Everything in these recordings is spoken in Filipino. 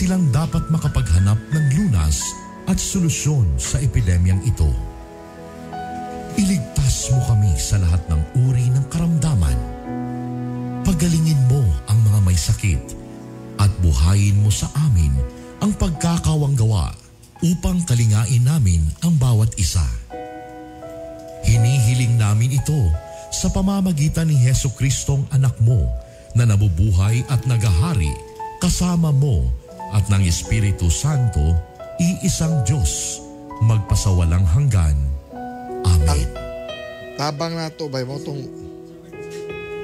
silang dapat makapaghanap ng lunas at solusyon sa epidemyang ito. Iligtas mo kami sa lahat ng uri ng karamdaman. Pagalingin mo ang mga may sakit at buhayin mo sa amin ang pagkakawanggawa upang kalingain namin ang bawat isa. Hinihiling namin ito sa pamamagitan ni Jesucristong anak mo na nabubuhay at nagahari kasama mo at ng Espiritu Santo, iisang Diyos, magpasawalang hanggan. Amen. Tabang na ito, bay mo itong...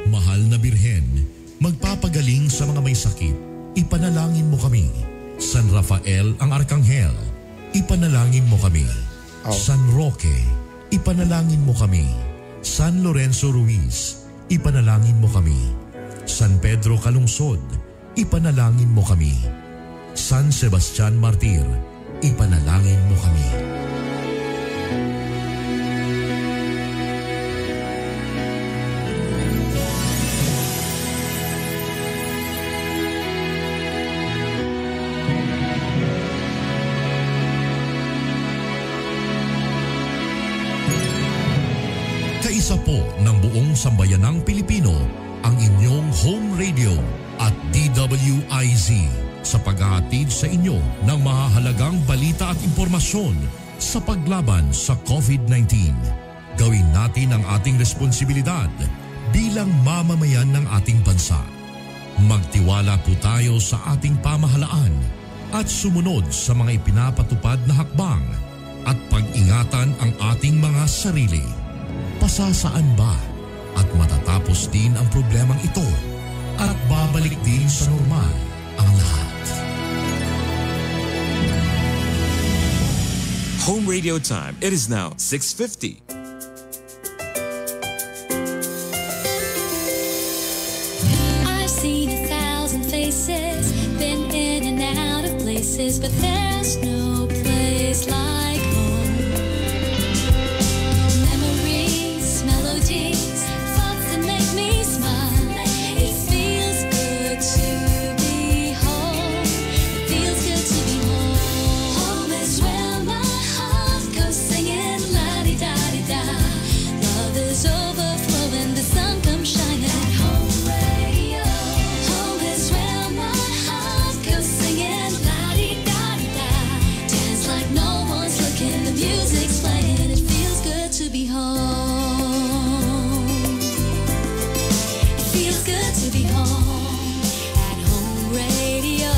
Mahal na Birhen, magpapagaling sa mga may sakit, ipanalangin mo kami. San Rafael ang Arkanghel, ipanalangin mo kami. San Roque, ipanalangin mo kami. San Lorenzo Ruiz, ipanalangin mo kami. San Pedro Calungsod, ipanalangin mo kami. San Sebastian Martir, ipanalangin mo kami. Kaisa po ng buong sambayanang Pilipino ang inyong home radio at DWIZ sa paghahatid sa inyo ng mahahalagang balita at impormasyon sa paglaban sa COVID-19. Gawin natin ang ating responsibilidad bilang mamamayan ng ating bansa. Magtiwala po tayo sa ating pamahalaan at sumunod sa mga ipinapatupad na hakbang at pag-ingatan ang ating mga sarili. Pasasaan ba at matatapos din ang problemang ito at babalik din sa normal ang lahat. Home radio time. It is now 6:50. I've seen 1,000 faces, been in and out of places, but there's no place like home. Memories, melodies, thoughts that make me smile. It feels good to be home. It feels good to be home. Home is where my heart goes singing la-di-da-di-da. Love is overflowing, the sun comes shining. Home radio. Home is where my heart goes singing la-di-da-di-da. Dance like no one's looking, the music's playing. It feels good to be home. It feels good to be home at Home Radio.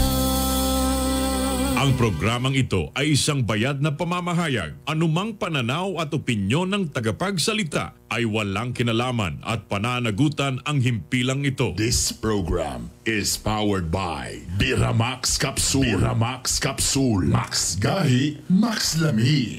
Ang programang ito ay isang bayad na pamamahayag. Anumang pananaw at opinyon ng tagapagsalita ay walang kinalaman at pananagutan ang himpilang ito. This program is powered by Biramax Capsule. Biramax Capsule. Max Gahi, Max Lami.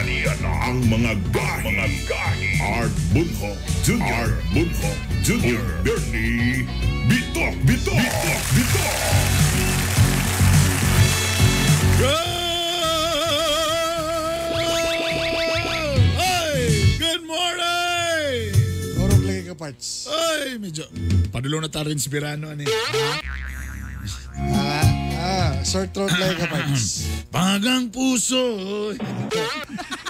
Kanina ang mga gahi. Art Bunho Jr. Bernie Bitok. Good morning! Orong lagi ka, Parts. Ay, medyo padulo na tayo rin si Pirano. Short throat lagi ka, Parts. Pagang puso.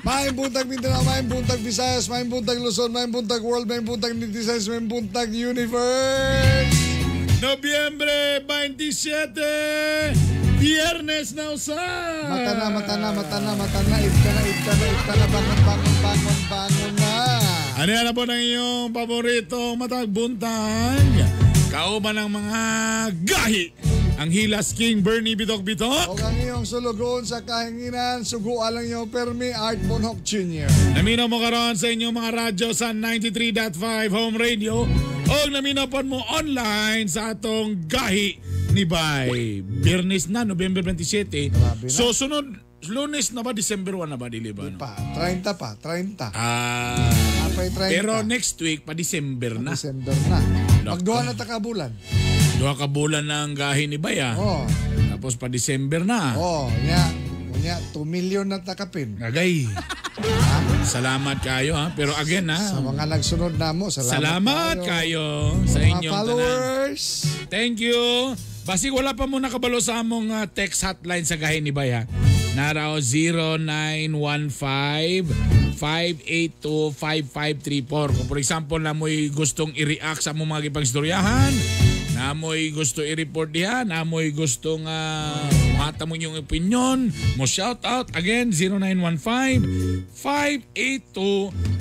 Maayong buntag Mindanao, maayong buntag Visayas, maayong buntag Luzon, maayong buntag World, maayong buntag Nitizens, maayong buntag Universe. Nobyembre 27, Biyernes na usap. Mata na. Ita na. Bangon na. Ano yan na po ng iyong paborito matagbuntag? Kauban ng mga gahi. Ang Hilas King Bernie Bitok-Bitok. O ang iyong sulugon sa kahinginan, sugo alang iyong permi, Art Bonhoc Jr. Naminaw mo karon sa inyong mga radyo sa 93.5 Home Radio o naminaw po mo online sa atong gahi ni Bay. Biyernes na, November 27. Grabe na. So sunod, Lunes na ba? December 1 na ba? Dili ba? No? 30 pa. Ah, Apay 30. pero next week pa December na. December na. Magduha na takabulan. Duha ka bulan ng gahi ni Bay ah. Oh. Tapos pa December na. Oh, nya 2 million na takapin. Agay. Salamat kayo ha. Pero again ha. Sa mga nagsunod namo, Salamat kayo sa Mga inyong tanan. followers. Thank you. Basig wala pa mo nakabalo sa among text hotline sa gahi ni Bay ha. Naraw 0915-582-5534. Kung for example na mo'y gustong i-react sa among mga gipagstoryahan, na mo'y gusto i-report diha, na mo'y gustong mata mo yung opinion, mo shout out again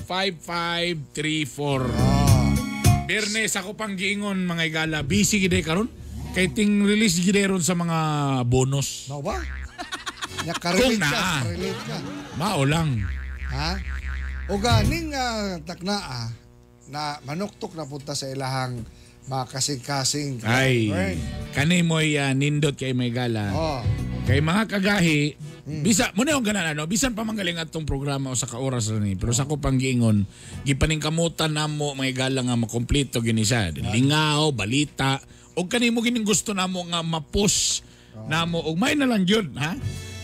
0915-582-5534. Biyernes ako pang giingon mga igala, busy gid karon. Kay ting release gid ron sa mga bonus. No ba? Nya karelate Kung ka, naa. karelate ka. Mao lang. Ha? O ganing taknaa na manuktok na punta sa ilahang mga kasing-kasing. Ay, Right? kani mo'y nindot kay may gala. Oh. Kay mga kagahi, bisa, muna yung ganan bisan pa manggaling atong programa o sa kaoras rin pero sa ko pang giingon, gipaningkamutan na mo may gala nga makompleto gini siya. Lingaw, balita, o kani mo gining gusto na mo nga mapus na mo, o may na lang yun, ha?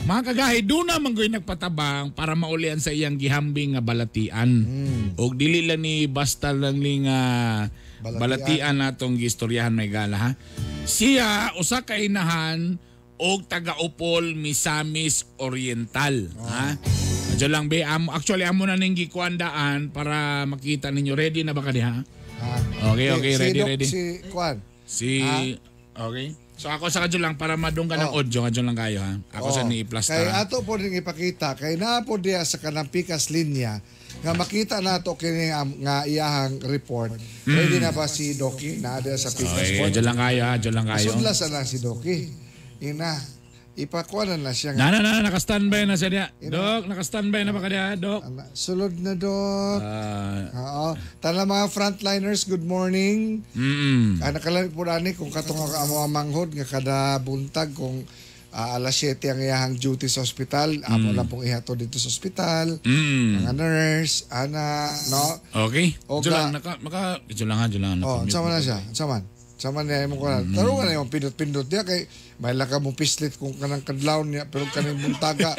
Mga kagahi, doon naman ko'y nagpatabang para maulian sa iyang gihambing nga balatian. O dili lang ni basta lang ni nga balatian natong gistoryahan may gala ha. Siya usa ka inahan og taga-Upol Misamis Oriental ha. Adyo lang be actually amo na ning gikuandaan para makita ninyo ready na ba ka diha? Okay, ready. Si Kwan. Okay. So ako sa kadyo lang para madunggan ng audio kadyo lang kayo ha. Ako sa ni plus Kay ato po rin ipakita kay naa po diya sa kanang pikas linya nga makita nato kini nga iyahang report. Ready na ba si Doki na diya sa pikas Okay, point? kadyo lang kayo ha, kadyo lang kayo. Sudlas na lang si Doki. Ipakuha na siya nga. Naka-standby na siya diya. Dok, naka-standby na ba ka diya, Dok? Sulod na, Dok. Oo. Tala mga frontliners, good morning. Nakalamit po na kung katong amo ang manghod nga kada buntag kung alas 7 ang iyahang duty sa ospital. Amo lang pong ihato dito sa ospital. Mga nurse, no? Okay. O Diyo ka- lang, diyo lang. Sama na siya. Sama niya mo ko na. Tarungan na yung pindot-pindot niya kay may laka mo pislit kung kanang kadlaw niya pero kaning buntaga.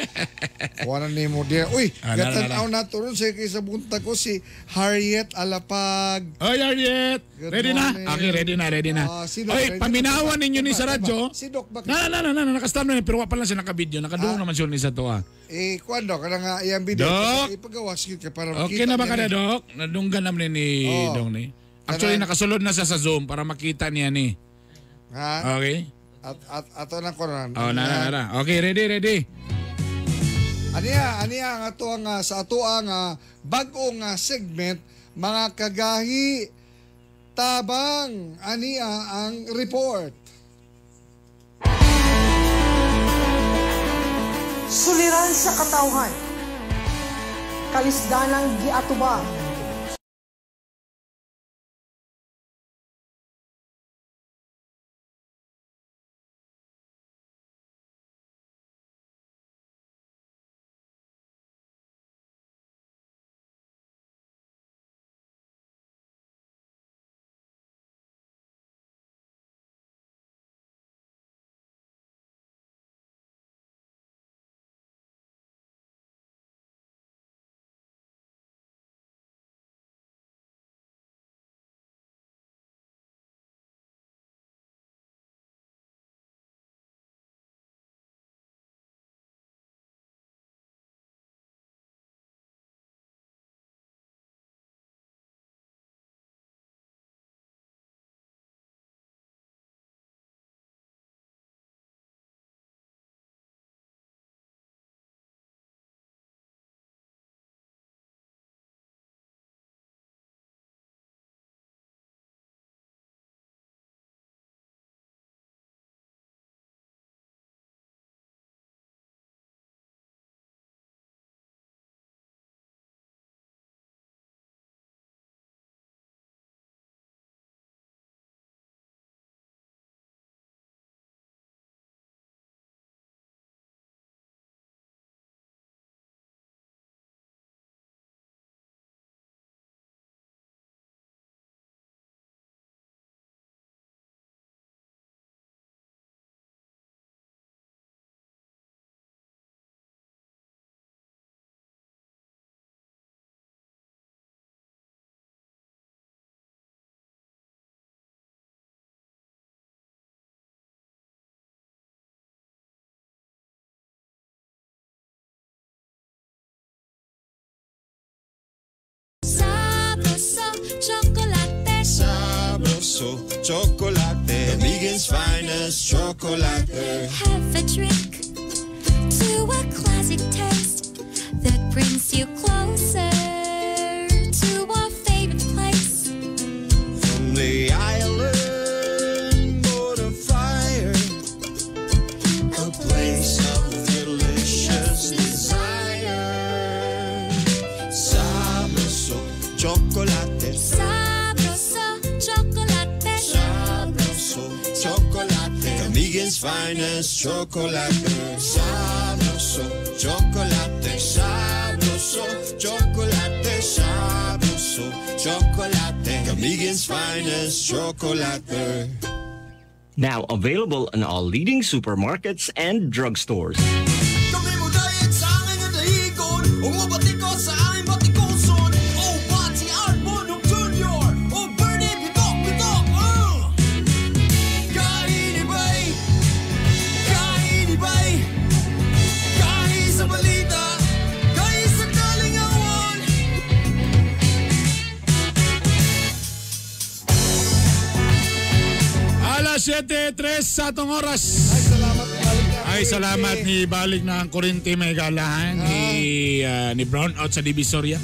Kuha na niya mo diya. Uy, gatanaw na to ron sa kaysa buntag ko si Harriet Alapag. Oy, Ariet! Good Ready na? morning. Okay, ready na. Si Doc, Oy, ready paminawan na. ninyo ni sa radyo. Si Doc, bakit? Nakastand na pero wa pa lang siya nakabidyo. Nakadungong naman siya ni sa to Kuwando, ka nga iyang video. Doc! Ipagawas ka para Okay na ba ka na, niya. Dok? Nadunggan naman ni Oo. Dong ni. Actually, nakasulod na siya sa Zoom para makita niya ni. Ha? Okay? Ato na ko na. Oh, na. Okay, ready. Aniya ang ato ang sa ato ang bag-ong segment mga kagahi tabang aniya ang report. Suliran sa katawhan, kalisdanang giatubang, chocolate, the vegan's finest chocolate. Have a drink to a classic taste that brings you closer to our favorite place. From the island border fire, a place of delicious desire. Sabroso chocolate, Sabroso chocolate, sabroso chocolate, the vegan's finest chocolate. Sabroso chocolate, sabroso chocolate, sabroso chocolate, the vegan's finest chocolate. Now available in all leading supermarkets and drugstores. Kami mo dahil sa akin ang dahigon, umabati ko sa aming batikuson. Oh, Bati Arbonong Jr. Oh, Bernie Bitok, Kainibay, kainibay, kain sa balita, kain sa kalingawan. Alas 7:03 sa atong oras. Ay, salamat Ay, salamat ni balik na ang kurente may galahan ni Brown out sa Divisoria.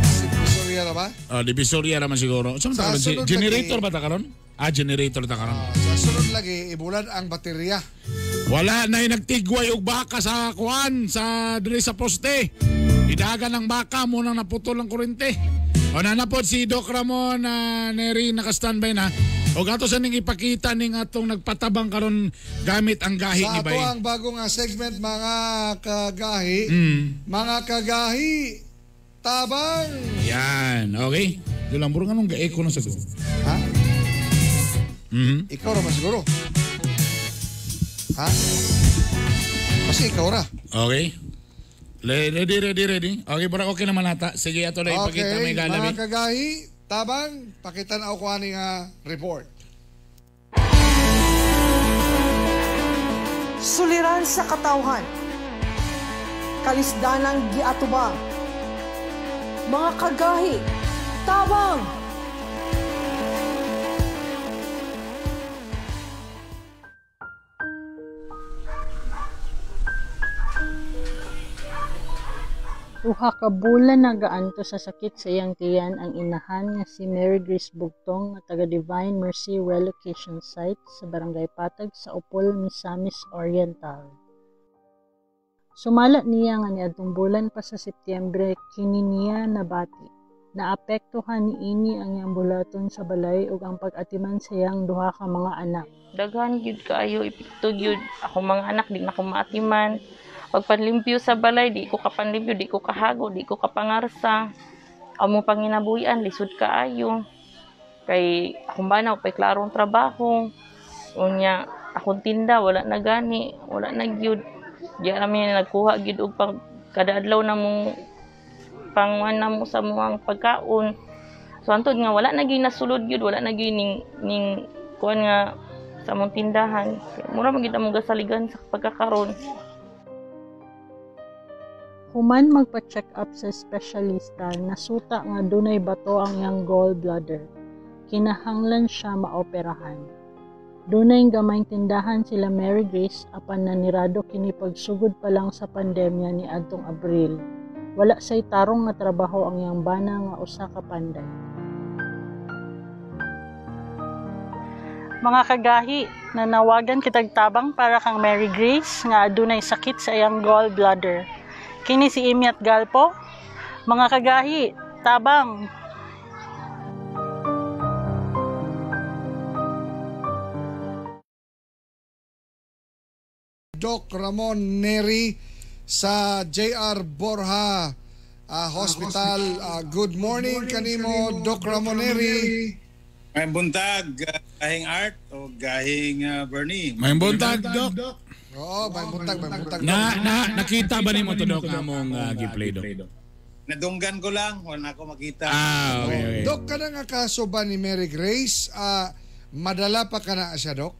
Si Visoria na ba? Divisoria naman siguro. Saan Sa ta karon? sunod Generator lagi- ba ta karon? Generator ta karon. Sa sunod lagi, ibulan ang baterya. Wala na nagtigway og baka sa kuan sa diri sa poste. Idagan ng baka mo nang naputol ang kurente. O nanapod si Doc Ramon Neri naka-standby na. O gato sa ning ipakita ning atong nagpatabang karon gamit ang gahi Sa ni ato Bay. ang bagong segment, mga kagahi. Mga kagahi, tabang. Yan, okay. Doon lang buro anong ga-echo na sa doon. Ha? Mhm. Ikaw ra man siguro. Ha? Kasi ikaw ra. Okay. Ready. Okay, para okay naman ata. Sige, ato na ipakita may mga galabi. kagahi, tabang, pakitan ako ani nga report. Suliran sa katawhan. Kalisdanang giatubang. Mga kagahi, tabang! Duha ka bulan nagaanto sa sakit sa iyang tiyan ang inahan nga si Mary Grace Bugtong nga taga Divine Mercy Relocation Site sa Barangay Patag sa Upol, Misamis Oriental. Sumala niya nga niadtong bulan pa sa Setyembre kini niya nabati. Naapektuhan niini ang iyang bulaton sa balay ug ang pag-atiman sa iyang duha ka mga anak. Daghan gyud kaayo epekto gyud ako mga anak di na ko maatiman. Pagpanlimpyo sa balay, di ko kapanlimpyo, di ko kahago, di ko kapangarsa. Amo panginabuhian, lisod kaayo. Kay akong banaw, pay klarong trabaho. Unya, akong tinda, wala na gani, wala na gyud. Diya namin nagkuha gyud og pag kada adlaw na mo pangwan na mo sa muang pagkaon. So antod nga wala na gyud nasulod gyud, wala na gyud ning kuan nga sa among tindahan. Mura man gyud among gasaligan sa pagkakaron. Human magpa-check up sa espesyalista, nasuta nga dunay bato ang iyang gallbladder. Kinahanglan siya maoperahan. Dunay gamayng tindahan sila Mary Grace apan nanirado kini pagsugod pa lang sa pandemya ni adtong Abril. Wala say tarong nga trabaho ang iyang bana nga usa ka panday. Mga kagahi, nanawagan kitag tabang para kang Mary Grace nga adunay sakit sa iyang gallbladder. Kini si Imiat Galpo. Mga kagahi, tabang. Doc Ramon Neri sa JR Borja Hospital. Good morning kanimo, Doc Ramon Neri. May buntag, gahing Art o gahing Bernie. May buntag, Doc. Oo, may buntag. Nakita ba ni mo to, Doc, nga mong giplay, Doc? Nadunggan ko lang, wala ako makita. Okay. Doc, ka na nga kaso ba ni Mary Grace? Madala pa ka na siya, Doc?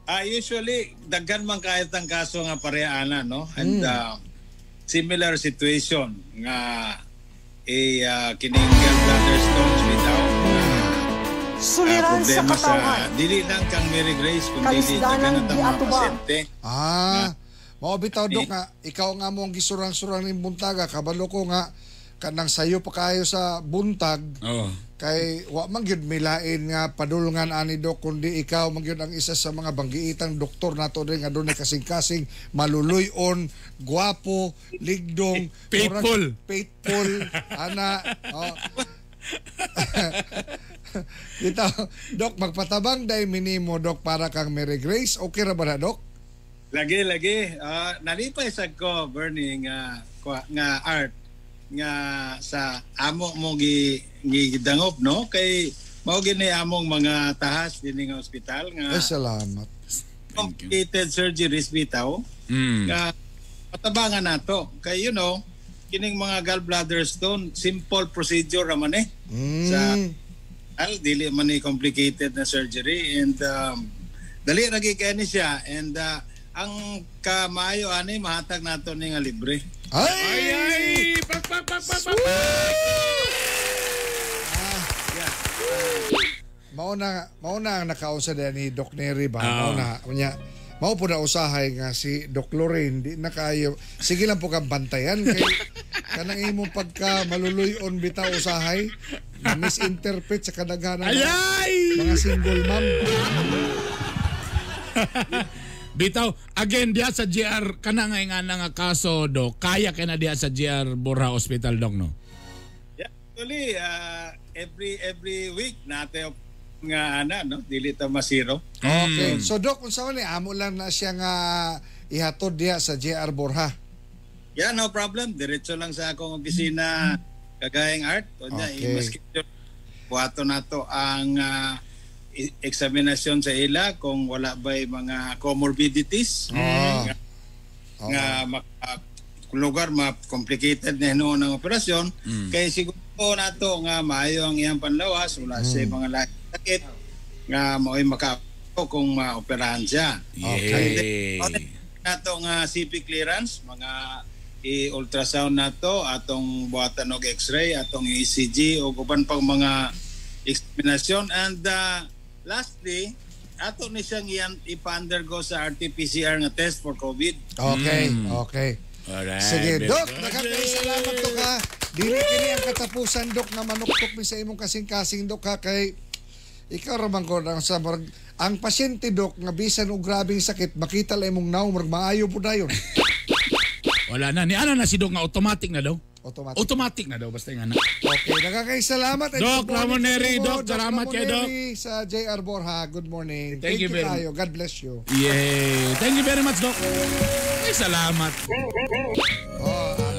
Usually, daghan man kahit ang kaso nga pareana, no? And similar situation nga kining gallbladder stones without Suliran sa problema katawhan. dili lang kang Mary Grace kundi Kalisdanan dili di mga atubang. pasyente. Mao bitaw Dok nga ikaw nga mo ang gisurang-surang ning buntaga kabalo ko nga kanang sayo pa kayo sa buntag. Kay wa man gyud milain nga padulngan ani Dok kundi ikaw man gyud ang isa sa mga banggiitang doktor nato din nga dunay kasing-kasing maluluyon, gwapo, ligdong, Faithful. ana. Bitaw Dok magpatabang day minimo Dok para kang Mary Grace. Okay ra ba na Dok? Lagi. Nalipay sa ko, Bernie, nga art nga sa amo mo gidangop, no? Kay mao gini among mga tahas dinhi nga ospital nga. Ay, salamat. Complicated surgeries bitaw. Nga patabangan nato. Kay kining mga gallbladder stone, simple procedure raman sa dili man ni complicated na surgery and dali ra gyud kani siya and ang kamayo ani mahatag nato ni nga libre. Ay! Mao na ang nakaunsa ni Doc Neri ba? Mao po na usahay nga si Doc Lorraine di na kayo. Sige lang po kang bantayan kay kanang imong pagka maluluyon bitaw usahay na misinterpret sa kadaghanan mga single mom. Bitaw, again, diya sa GR, kanangay nga nga kaso, Dok, kaya ka na diya sa GR Borja Hospital, Dok, no? Yeah, actually, every week natin nga no? Dili ta masiro. Okay. So, Dok, kung saan amo lang na siya nga ihatod diya sa GR Borja? Yeah, no problem. Diretso lang sa akong opisina kagayang art. Okay. Buhato nato ang eksaminasyon sa ila kung wala ba'y mga comorbidities nga lugar ma-complicated na hinoon ng operasyon kaya siguro nato nga maayo ang iyang panlawas wala sa mga lahi sakit nga mao'y makapo kung maoperahan siya. Okay. Nato nga CP clearance mga i-ultrasound nato atong buhatan og x-ray atong ECG o uban pang mga eksaminasyon and lastly, ato ni siyang ipa-undergo sa RT-PCR nga test for COVID. Okay. Alright. Sige, Dok, nagkakaisalamat to ka. Dili kini ang katapusan, Dok, na manuktok mi sa imong kasing-kasing, Dok, ha, kay ikaw ramang ko sa ang pasyente, Dok, nga bisan og grabing sakit, makita lang imong naw, maayo po dayon. Wala na. Ni ano na si Dok nga automatic na daw? Automatic na daw, basta yung anak. Okay, nagkakaisalamat. Doc Ramoneri, Doc, salamat kay Doc. Sa JR Borja, good morning. Thank you very much. God bless you. Yay. Thank you very much, Doc. Ay, salamat.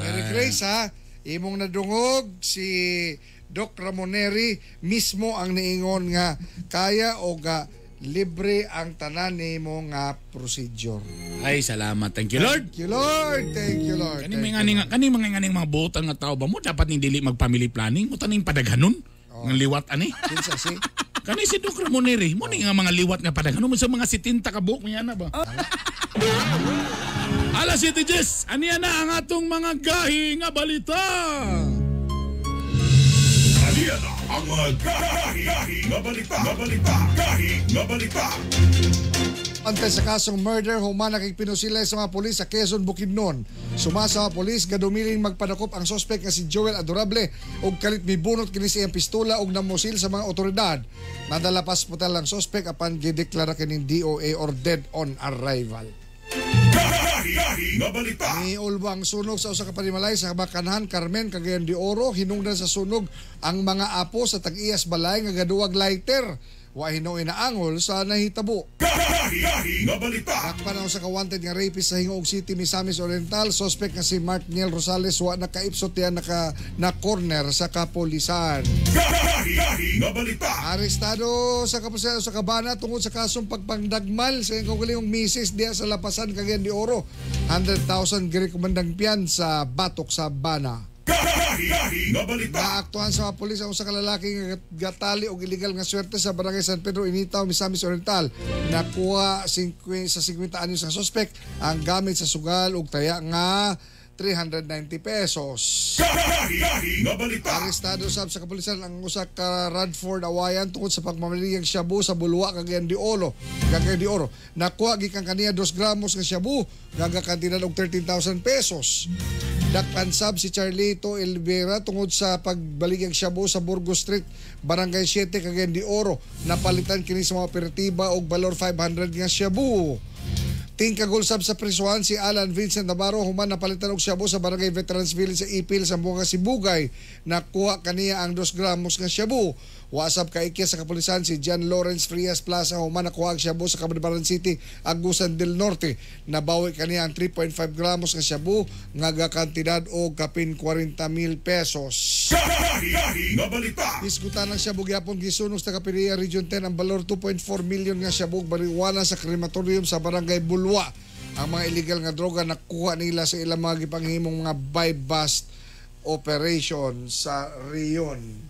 Mary Grace, ha? Imong nadungog si Doc Ramoneri mismo ang niingon nga kaya o libre ang tanan nimo nga procedure. Ay, salamat. Thank you, Lord. Thank you, Lord. Thank you, Lord. Kani mga butang nga tao ba mo dapat ning dili mag-family planning mo taning padaghanon ng liwat ani. Kinsa si? Kani si Doc Ramoneri mo ni nga mga liwat nga padaghanon mo sa mga 70 ka buok niya na ba? Alas 7:10. Aniya na ang atong mga gahi nga balita. Aniya na ang mga gahi nga balita. Antay sa kasong murder, human nakikpinusilay sa mga polis sa Quezon, Bukidnon. Sumasa mga polis, gadumiling magpadakop ang sospek nga si Joel Adorable ug kalit mibunot kini siyang pistola ug namusil sa mga otoridad. Nadala pa hospital ang sospek apan gideklara kining DOA or dead on arrival. Ni ulbang sunog sa usa ka panimalay sa Bacanahan, Carmen, Cagayan de Oro. Hinungdan sa sunog ang mga apo sa Tag-Iyas Balay nga gaduwag lighter. Wa hinoy na angol sa nahitabo. Nakpan sa kawanted nga rapist sa Hingoog City, Misamis Oriental. Suspect nga si Mark Niel Rosales wa nakaipsot yan na corner sa kapolisan. Arestado sa kapulisan sa Cabana tungod sa kasong pagpangdagmal sa kagaling misis diya sa Lapasan, Cagayan de Oro. 100,000 girekomendang piyan sa batok sa Bana. Naaktuhan sa mga pulis ang usa ka lalaki nga gatali og illegal nga swerte sa barangay San Pedro Initaw, Misamis Oriental. Nakuha sa 50 anyos ang suspect ang gamit sa sugal ug taya nga 390 pesos. Arestado sab sa kapulisan ang usa ka Radford Awayan tungod sa pagmamaligyang shabu sa Bulwa, Cagayan de Oro. Nakuha gikan kaniya 2 gramos nga shabu, gagakantidad og 13,000 pesos. Dakpan sab si Charlito Elvera tungod sa pagbaligyang shabu sa Burgos Street, Barangay 7, Cagayan de Oro. Napalitan kini sa mga operatiba og balor 500 nga shabu. Tingkagol sab sa prisuhan si Alan Vincent Navarro human napalitan og shabu sa Barangay Veterans Village sa Ipil sa Bunga Sibugay. Nakuha kaniya ang 2 gramos nga shabu. Wasab kaikya sa kapulisan si John Lawrence Frias Plaza human nakuha ang shabu sa Cabanatuan City, Agusan del Norte. Nabawi kaniya ang 3.5 gramos nga shabu nga gakantidad og kapin 40,000 pesos. Iskutan ng shabu gyapon gisunog sa Kapiria Region 10 ang balor 2.4 million nga shabu marijuana sa krematorium sa Barangay Bulwa. Ang mga illegal nga droga nakuha nila sa ilang mga gipanghimong mga buy-bust operation sa Rion.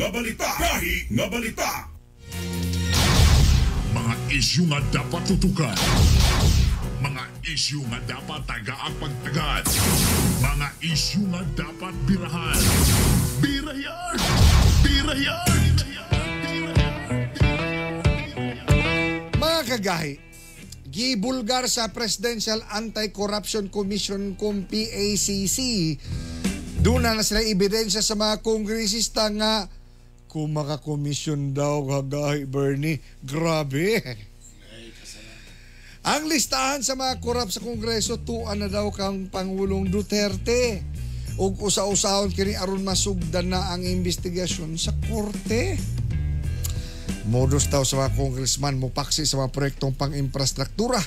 Nga balita. Mga isyu nga dapat tutukan. Mga isyu nga dapat tagaang pagtagad. Mga isyu nga dapat birahan. Birayan! Mga kagahi, gibulgar sa Presidential Anti-Corruption Commission kung PACC. Doon na sila ebidensya sa mga kongresista nga kung makakomisyon daw kagahi Bernie. Grabe. Ang listahan sa mga korap sa Kongreso tuan na daw kang Pangulong Duterte. Ug usa-usahon kini aron masugdan na ang investigasyon sa korte. Modus daw sa mga congressman mupaksi sa mga proyektong pang-infrastruktura,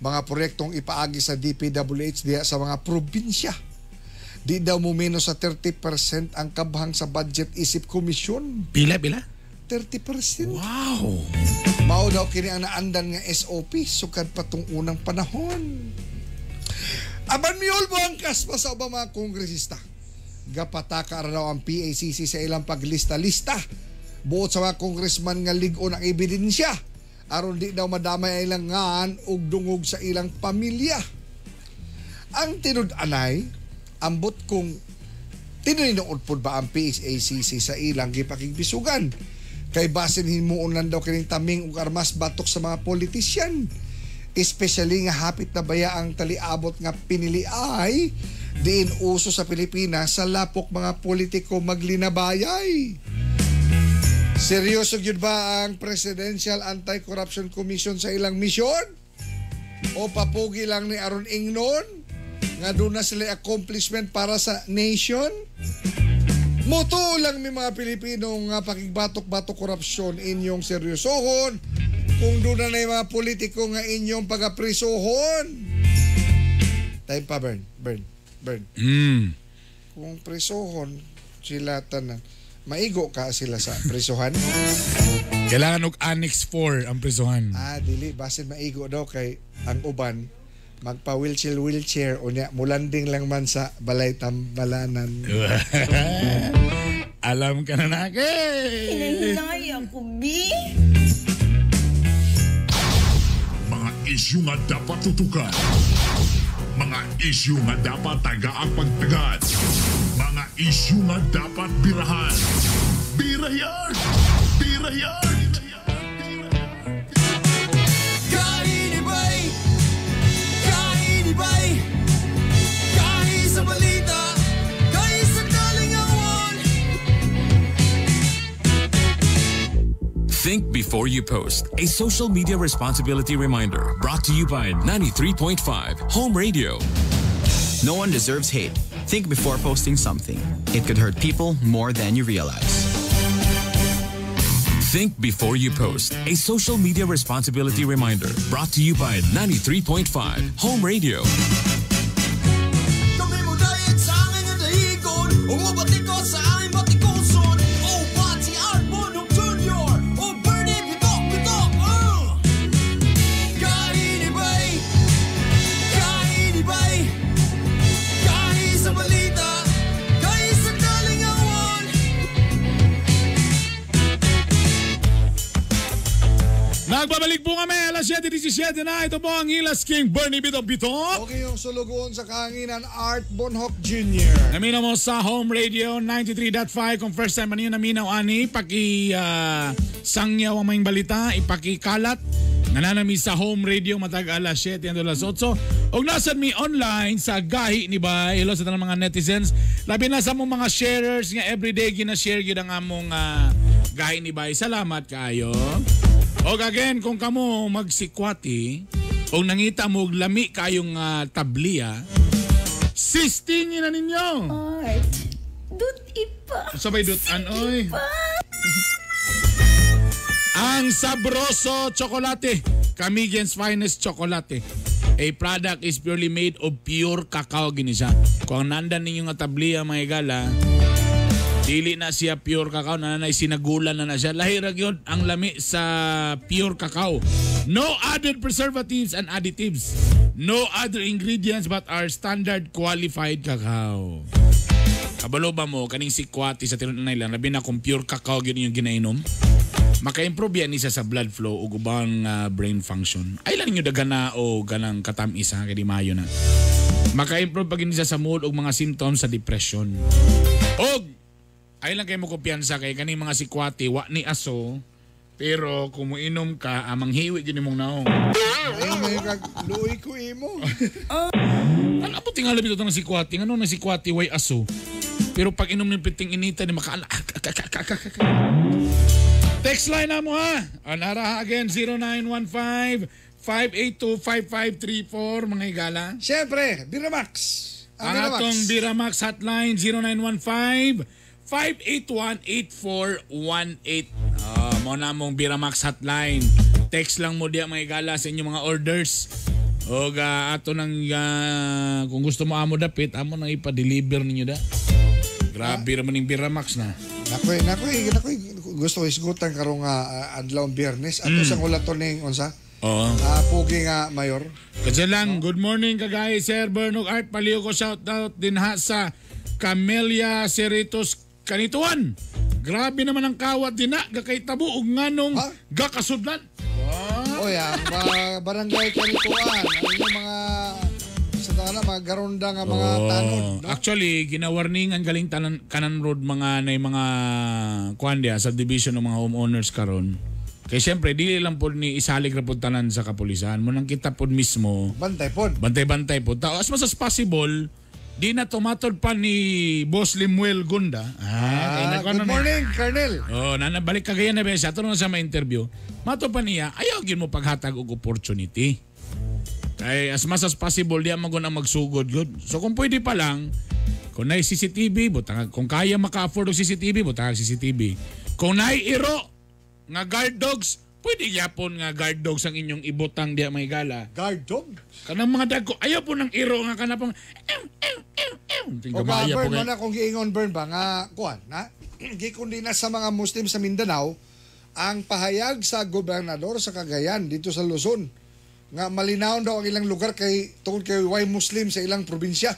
mga proyektong ipaagi sa DPWH diya sa mga probinsya. Di daw mo menos sa 30% ang kabhang sa budget isip komisyon. Pila? 30%. Wow! Mao daw kini ang naandan nga SOP sukad pa tong unang panahon. Aban miol mo ang kaspa sa mga kongresista. Gapataka raw ang PACC sa ilang paglista-lista. Buot sa mga congressman nga ligon ang ebidensya. Aron di daw madamay ilang ngaan og dungog sa ilang pamilya. Ang tinud-anay, ambot kung tininood po ba ang PACC sa ilang gipakigbisugan. Kay basin himuon lang daw kining taming ug armas batok sa mga politisyan. Especially nga hapit na baya ang taliabot nga pinili ay diin uso sa Pilipinas sa lapok mga politiko maglinabayay. Seryoso gyud ba ang Presidential Anti-Corruption Commission sa ilang misyon? O papugi lang ni aron ingnon nga doon na sila accomplishment para sa nation? Moto lang may mga Pilipino nga pakigbatok-batok korupsyon inyong seryosohon kung doon na yung mga politiko nga inyong pagaprisohon. Time pa, Bern. Kung prisohon sila tanan, maigo ka sila sa prisohan? Kailangan og Annex 4 ang prisohan. Dili. Basin maigo daw kay ang uban magpa-wheelchair o niya mulanding lang man sa balay tambalanan. Alam ka na nake. Hinahilay ako, B. Mga isyu nga dapat tutukan. Mga isyu nga dapat tagaang pagtagad. Mga isyu nga dapat birahan. Birayan! Kainibay, kahi sa balita, kahi sa kalingawan. Think before you post. A social media responsibility reminder brought to you by 93.5 Home Radio. No one deserves hate. Think before posting something. It could hurt people more than you realize. Think before you post. A social media responsibility reminder brought to you by 93.5 Home Radio. Kami mo dahil sa aking nadahigon, umabati ko sa aking batikuson. Oh, Bati Arbonong Jr. Oh, Bernie Bitok. Kainibay, kahi sa balita, kahi sa kalingawan. Nagbabalik Balik po kami, alas 7:17 na. Ito po ang Hilas King Bernie Bito. Okay, yung sulugoon sa kahanginan, Art Bonhoc Jr. Naminaw mo sa Home Radio 93.5. Kung first time man yun naminaw, ani, sangyaw ang may balita, ipakikalat. Nananami sa Home Radio matag alas 7 and alas 8. O nasad mi online sa Gahi ni Bay. Hello sa tanang mga netizens. Labi na sa mong mga sharers nga everyday gina-share yun ang among Gahi ni Bay. Salamat kayo. O again, kung kamo magsikwati o nangita mo lami kayong tabliya, sistingin na ninyo. Art, dut ipa. Sabay dutan, oy. Ang Sabroso Chocolate, Camigen's Finest Chocolate. A product is purely made of pure cacao gini siya. Kung nandan ninyo nga tabliya mga gala, dili na siya pure cacao, nanay sinagulan na siya. Lahirag yun ang lami sa pure cacao. No added preservatives and additives. No other ingredients but our standard qualified cacao. Kabalo ba mo, kaning sikwati sa tinunay lang, labi na kung pure cacao gini yung ginainom, maka-improve yan isa sa blood flow o ubang brain function. Ay lang ninyo dagana o ganang katamis ha, kaya di mayo na. Maka-improve pag isa sa mood o mga symptoms sa depression. O ay lang kayo mo kumpiyansa kay kaning mga sikwati, wa ni aso, pero kung muinom ka, amang hiwi gini mong naong. Ay, may luoy ko imo. Ano po tingala bito ng sikwati? Ano ng sikwati, way aso? Pero pag inom ng piting inita, ni makaala. Text line na mo ha. Anara again, 0915-582-5534, mga higala. Siyempre, Biramax. Ang atong Biramax hotline, 0915-581-8418. Mo na mong Biramax hotline. Text lang mo diya mga higala sa inyong mga orders. O ato nang, kung gusto mo amo dapit, amo nang ipa-deliver ninyo da. Grabe naman yung Biramax na. Nakoy, gusto ko isgutan karong adlaw Biyernes. Ato sa ulaton ning unsa? Oo. Pugi nga mayor. Kasi lang, good morning kagay Sir Bernog Art. Paliw ko shout out din ha sa Camellia Cerritos Kanituan. Grabe naman ang kawat din na. Gakay tabo ug nganong gakasudlan. O yan, barangay Kanituan. Ano yung mga mga garonda nga mga tanod, no? Actually, ginawarningan galing kanan road mga kuandya sa division ng mga homeowners karon. Kaya siyempre, di lang po ni isalig rapod tanan sa kapulisan. Munang kita po mismo. Bantay-bantay po. As much as possible, di na tumatod pa ni Boss Limuel Gunda. Good morning, Colonel. Nanabalik kagaya na ba siya. Ito na sa ma-interview. Mato pa niya, ayaw gin mo paghatag og opportunity. Kaya as much as possible, di ang magsugod good. So kung pwede pa lang, kung na'y CCTV, butang, kung kaya maka-afford og CCTV, butang CCTV. Kung na'y iro nga guard dogs, pwede yapon nga guard dogs ang inyong ibutang diya may gala. Guard dog? Kanang mga dago, ayaw po ng iro nga kanapang o ka, Bern, mana kung giingon Bern ba nga, kuhan, na? Gikundi na sa mga Muslim sa Mindanao, ang pahayag sa gobernador sa Cagayan dito sa Luzon, nga malinaw daw ang ilang lugar kay tungkol kay way Muslim sa ilang probinsya.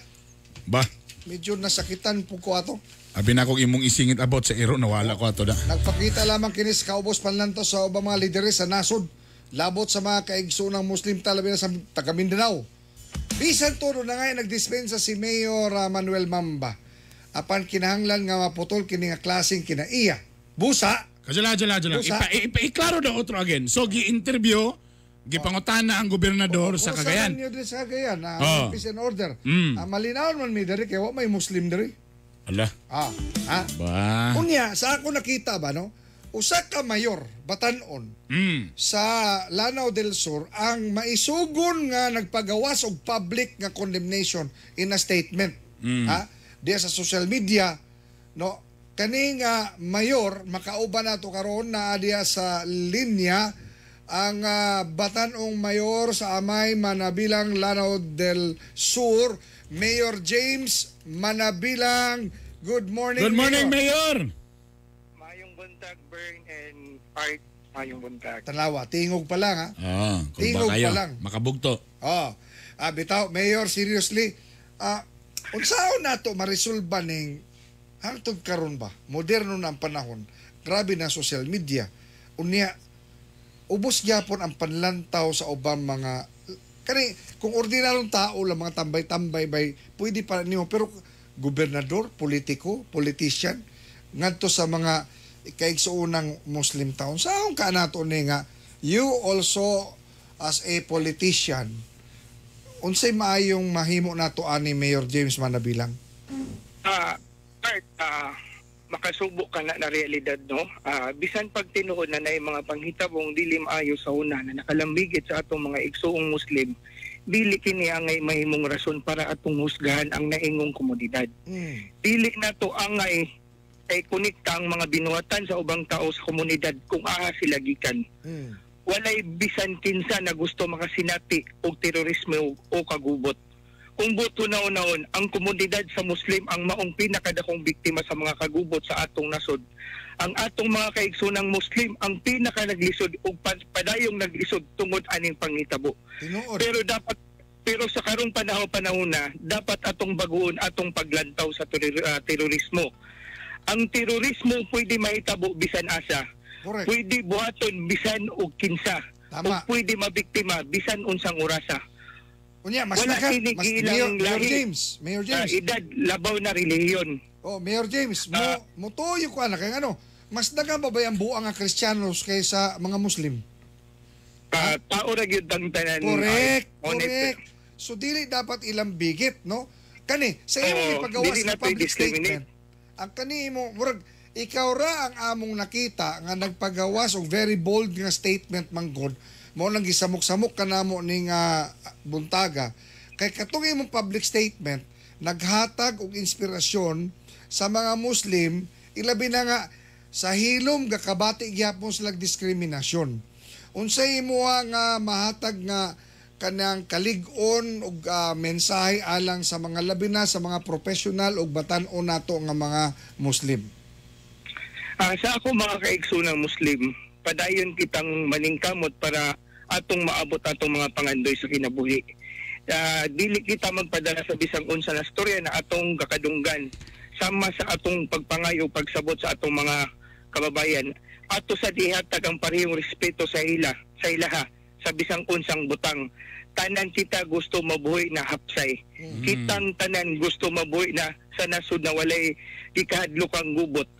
Ba? Medyo nasakitan po ko ato. Abi na kong imong isingit about sa iro, nawala ko ato da. Nagpakita lamang kinis kaubos panlantos sa ubang mga lideres sa nasod. Labot sa mga kaigsoonang Muslim talabi na sa taga Mindanao. Bisan todo na nga nagdispensa si Mayor Manuel Mamba. Apan kinahanglan nga maputol kini nga klaseng kinaiya. Busa. Jala. Iklaro na otro again. So gi-interview, gipangutana ang gobernador sa Cagayan. Sa Cagayan, peace and order. Malinaw man mi diri kay wa may Muslim diri. Ala. Ba. Unya sa ako nakita ba no? Usa ka mayor batan-on sa Lanao del Sur ang maisugon nga nagpagawas og public nga condemnation in a statement. Diya sa social media no kaning mayor makauban nato karon na diya sa linya ang batanong mayor sa Amay Manabilang Lanao del Sur, Mayor James Manabilang. Good morning, Good morning, Mayor. Mayong buntag, Bern and Art. Mayong buntag. Tanawa, tingog pa lang ha. Tingog pa lang. Makabugto. Bitaw, Mayor, seriously, unsaon nato marisolba ning hangtod karon ba? Moderno na ang panahon. Grabe na social media. Unya, ubos gyapon ang panlantaw sa ubang mga kani kung ordinarong tao lang mga tambay-tambay bay pwede pa nimo pero gobernador, politiko, politician ngadto sa mga kaigsuunang Muslim town. Saan ka nato ni nga you also as a politician unsay maayong mahimo nato ani Mayor James Manabilang? Makasubo ka na realidad, no? Bisan pag tinuod na yung mga panghitabong dili maayo sa una na nakalambigit sa atong mga igsuong Muslim, dili kini angay mahimong rason para atong husgahan ang naingong komunidad. Dili na to angay kay kunikta ang mga binuhatan sa ubang tao sa komunidad kung aha sila gikan. Walay bisan kinsa na gusto makasinati og terorismo o kagubot. Kung buto naon-naon, ang komunidad sa Muslim ang maong pinakadakong biktima sa mga kagubot sa atong nasod. Ang atong mga kaigsunang Muslim ang pinaka-naglisod o padayong naglisod tungod aning panghitabo. Pero sa karong panahon na, dapat atong baguon atong paglantaw sa terorismo. Ang terorismo pwede mahitabo bisan asa. Correct. Pwede buhaton bisan og kinsa. O pwede mabiktima bisan unsang orasa. Unya, mas wala Mayor James. Edad, labaw na relihiyon. Oh, Mayor James, mo tuyo ko anak kay ano, mas dagan pa ba ang buang nga Kristiyanos kaysa mga Muslim? Tao ra gyud ang tanan. Correct. So dili dapat ilang bigit, no? Kani sa imong ipagawas na public statement. Ang kani mo murag ikaw ra ang among nakita nga nagpagawas og very bold nga statement manggod. Mo nang gisamok-samok kanamo ning buntaga kay katong imong public statement naghatag og inspirasyon sa mga Muslim ilabi na nga sa hilom gakabati gyapon sila diskriminasyon. Unsay imo nga mahatag nga kanang kalig-on og mensahe alang sa mga labi na sa mga professional og batan-o nato nga mga Muslim? Sa ako mga kaigsunang Muslim, padayon kitang maningkamot para atong maabot atong mga pangandoy sa kinabuhi. Dili kita magpadala sa bisang unsa na storya na atong kakadunggan sama sa atong pagpangayo pagsabot sa atong mga kababayan. Ato sa dihatag ang parehong respeto sa ilaha sa bisang unsang butang. Tanan kita gusto mabuhi na hapsay. Kitang tanan gusto mabuhi na sa nasud na walay ikahadlokang gubot.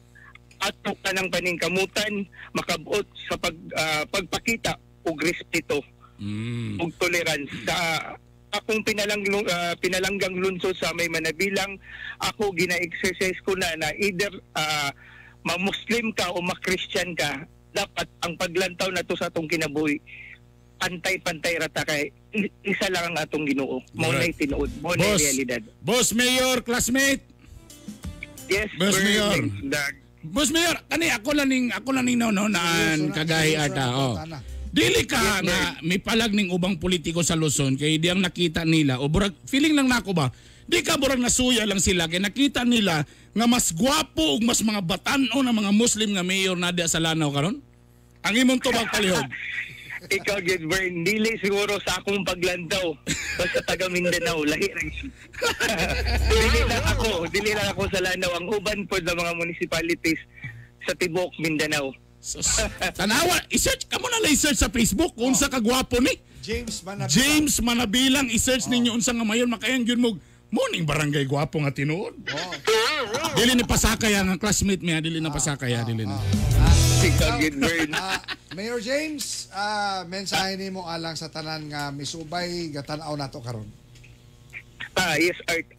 Ato kanang paningkamutan makabot sa pagpakita og respeto og tolerance sa akong pinalanggang lungsod sa may Manabilang. Ako gina-exercise ko na either ma-Muslim ka o ma-Christian ka, dapat ang paglantaw na to sa atong kinabuhi pantay-pantay rata kay isa lang ang atong Ginoo. Mao nay tinuod, mao nay realidad. Boss Mayor, classmate. Yes, Boss Mayor. Boss Mayor, kani ako lang ning naan kagahi ata. Dili ka nga may palag ning ubang politiko sa Luzon kay diyang nakita nila o burag feeling lang nako ba di ka burag nasuya lang sila kay nakita nila nga mas gwapo ug mas mga batan-o na mga Muslim nga mayor na diya sa Lanao karon. Ang imong tubag palihog. Ikaw Gilbert, dili siguro sa akong paglantaw basta taga Mindanao lahi ra. Dili lang ako sa Lanao, ang uban pod ng mga municipalities sa tibok Mindanao. Tanawa, i-search ka mo na i-search sa Facebook kung unsa ka gwapo ni James Manabilang. I-search ninyo unsa nga mayon makayang gyud mo morning barangay gwapo nga tinuod. Dili ni pasakay ang classmate niya, dili na pasakay dili na. Mayor James, mensahe nimo alang sa tanan nga misubay gatan-aw nato karon. Yes, Art,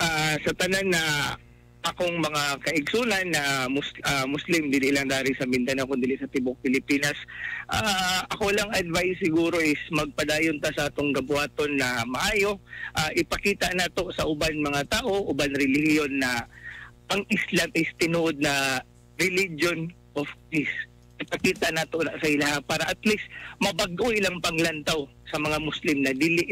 sa tanan na akong mga kaigsunan na Muslim dili lang dari sa Mindanao kundi sa tibok Pilipinas, ako lang advice siguro is magpadayon ta sa atong gabuhaton na maayo, ipakita nato sa uban mga tao, uban relihiyon na ang Islam is tinuod na religion of peace. Ipakita nato na sa ilaha para at least mabag-o ilang panglantaw sa mga Muslim na dili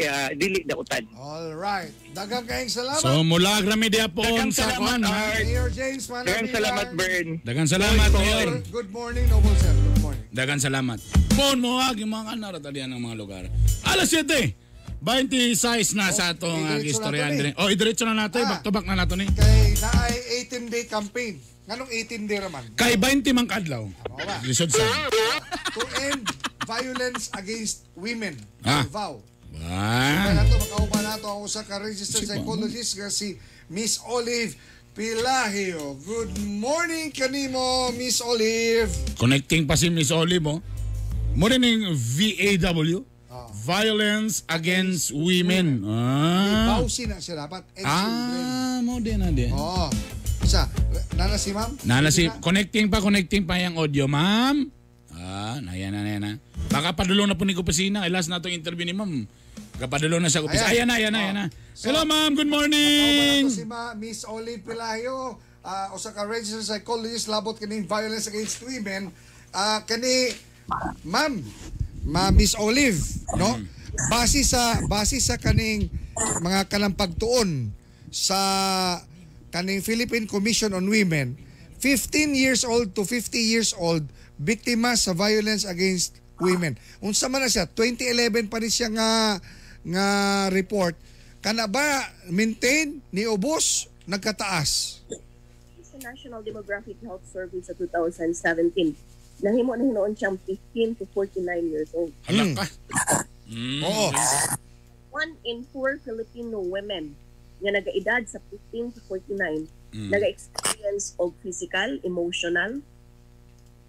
dautan. All right. Daghang kayong salamat. So mula grami dia po sa kuan. Mayor James Manabilang. Daghang salamat Bern. Daghang salamat Mayor. Good morning Noble Sir. Good morning. Daghang salamat. Pon mo yung mga naratadian ng mga lugar. Alas 7:26 na sa atong istoryan din. Idiretso na nato, back to back na nato ni. Kay naay 18-day campaign. Nganong 18 day raman? Kay 20 man kadlaw. Lisod sa. To end Violence Against Women. VAW. Ah. Makaupa na ito ang usa ka registered psychologist nga si Miss Olive Pilahio. Good morning kanimo, Miss Olive. Connecting pa si Miss Olive mo. Morning VAW. Violence Against Women. Bawsi na siya dapat. Mo din na din. Isa, nana si ma'am? Nana si, connecting pa yung audio, ma'am. Na. Baka padulo na po ni Kupasina. Last na itong interview ni ma'am. Kapadulo na sa Kupasina. Ayan na. So, hello, ma'am. Good morning. Si Miss Olive Pilahio, usa ka registered psychologist labot kaning violence against women. Ma'am, Miss Olive, no? Base sa kaning mga kalampagtuon sa kaning Philippine Commission on Women, 15 years old to 50 years old biktima sa violence against women. Unsa man na siya, 2011 pa ni siya nga report. Kana ba maintain ni ubos nagkataas? Sa National Demographic Health Survey sa 2017, nahimo na hinoon siyang 15 to 49 years old. Halak ka. Oo. 1 in 4 Filipino women nga nagaedad sa 15 to 49 naga-experience og physical, emotional,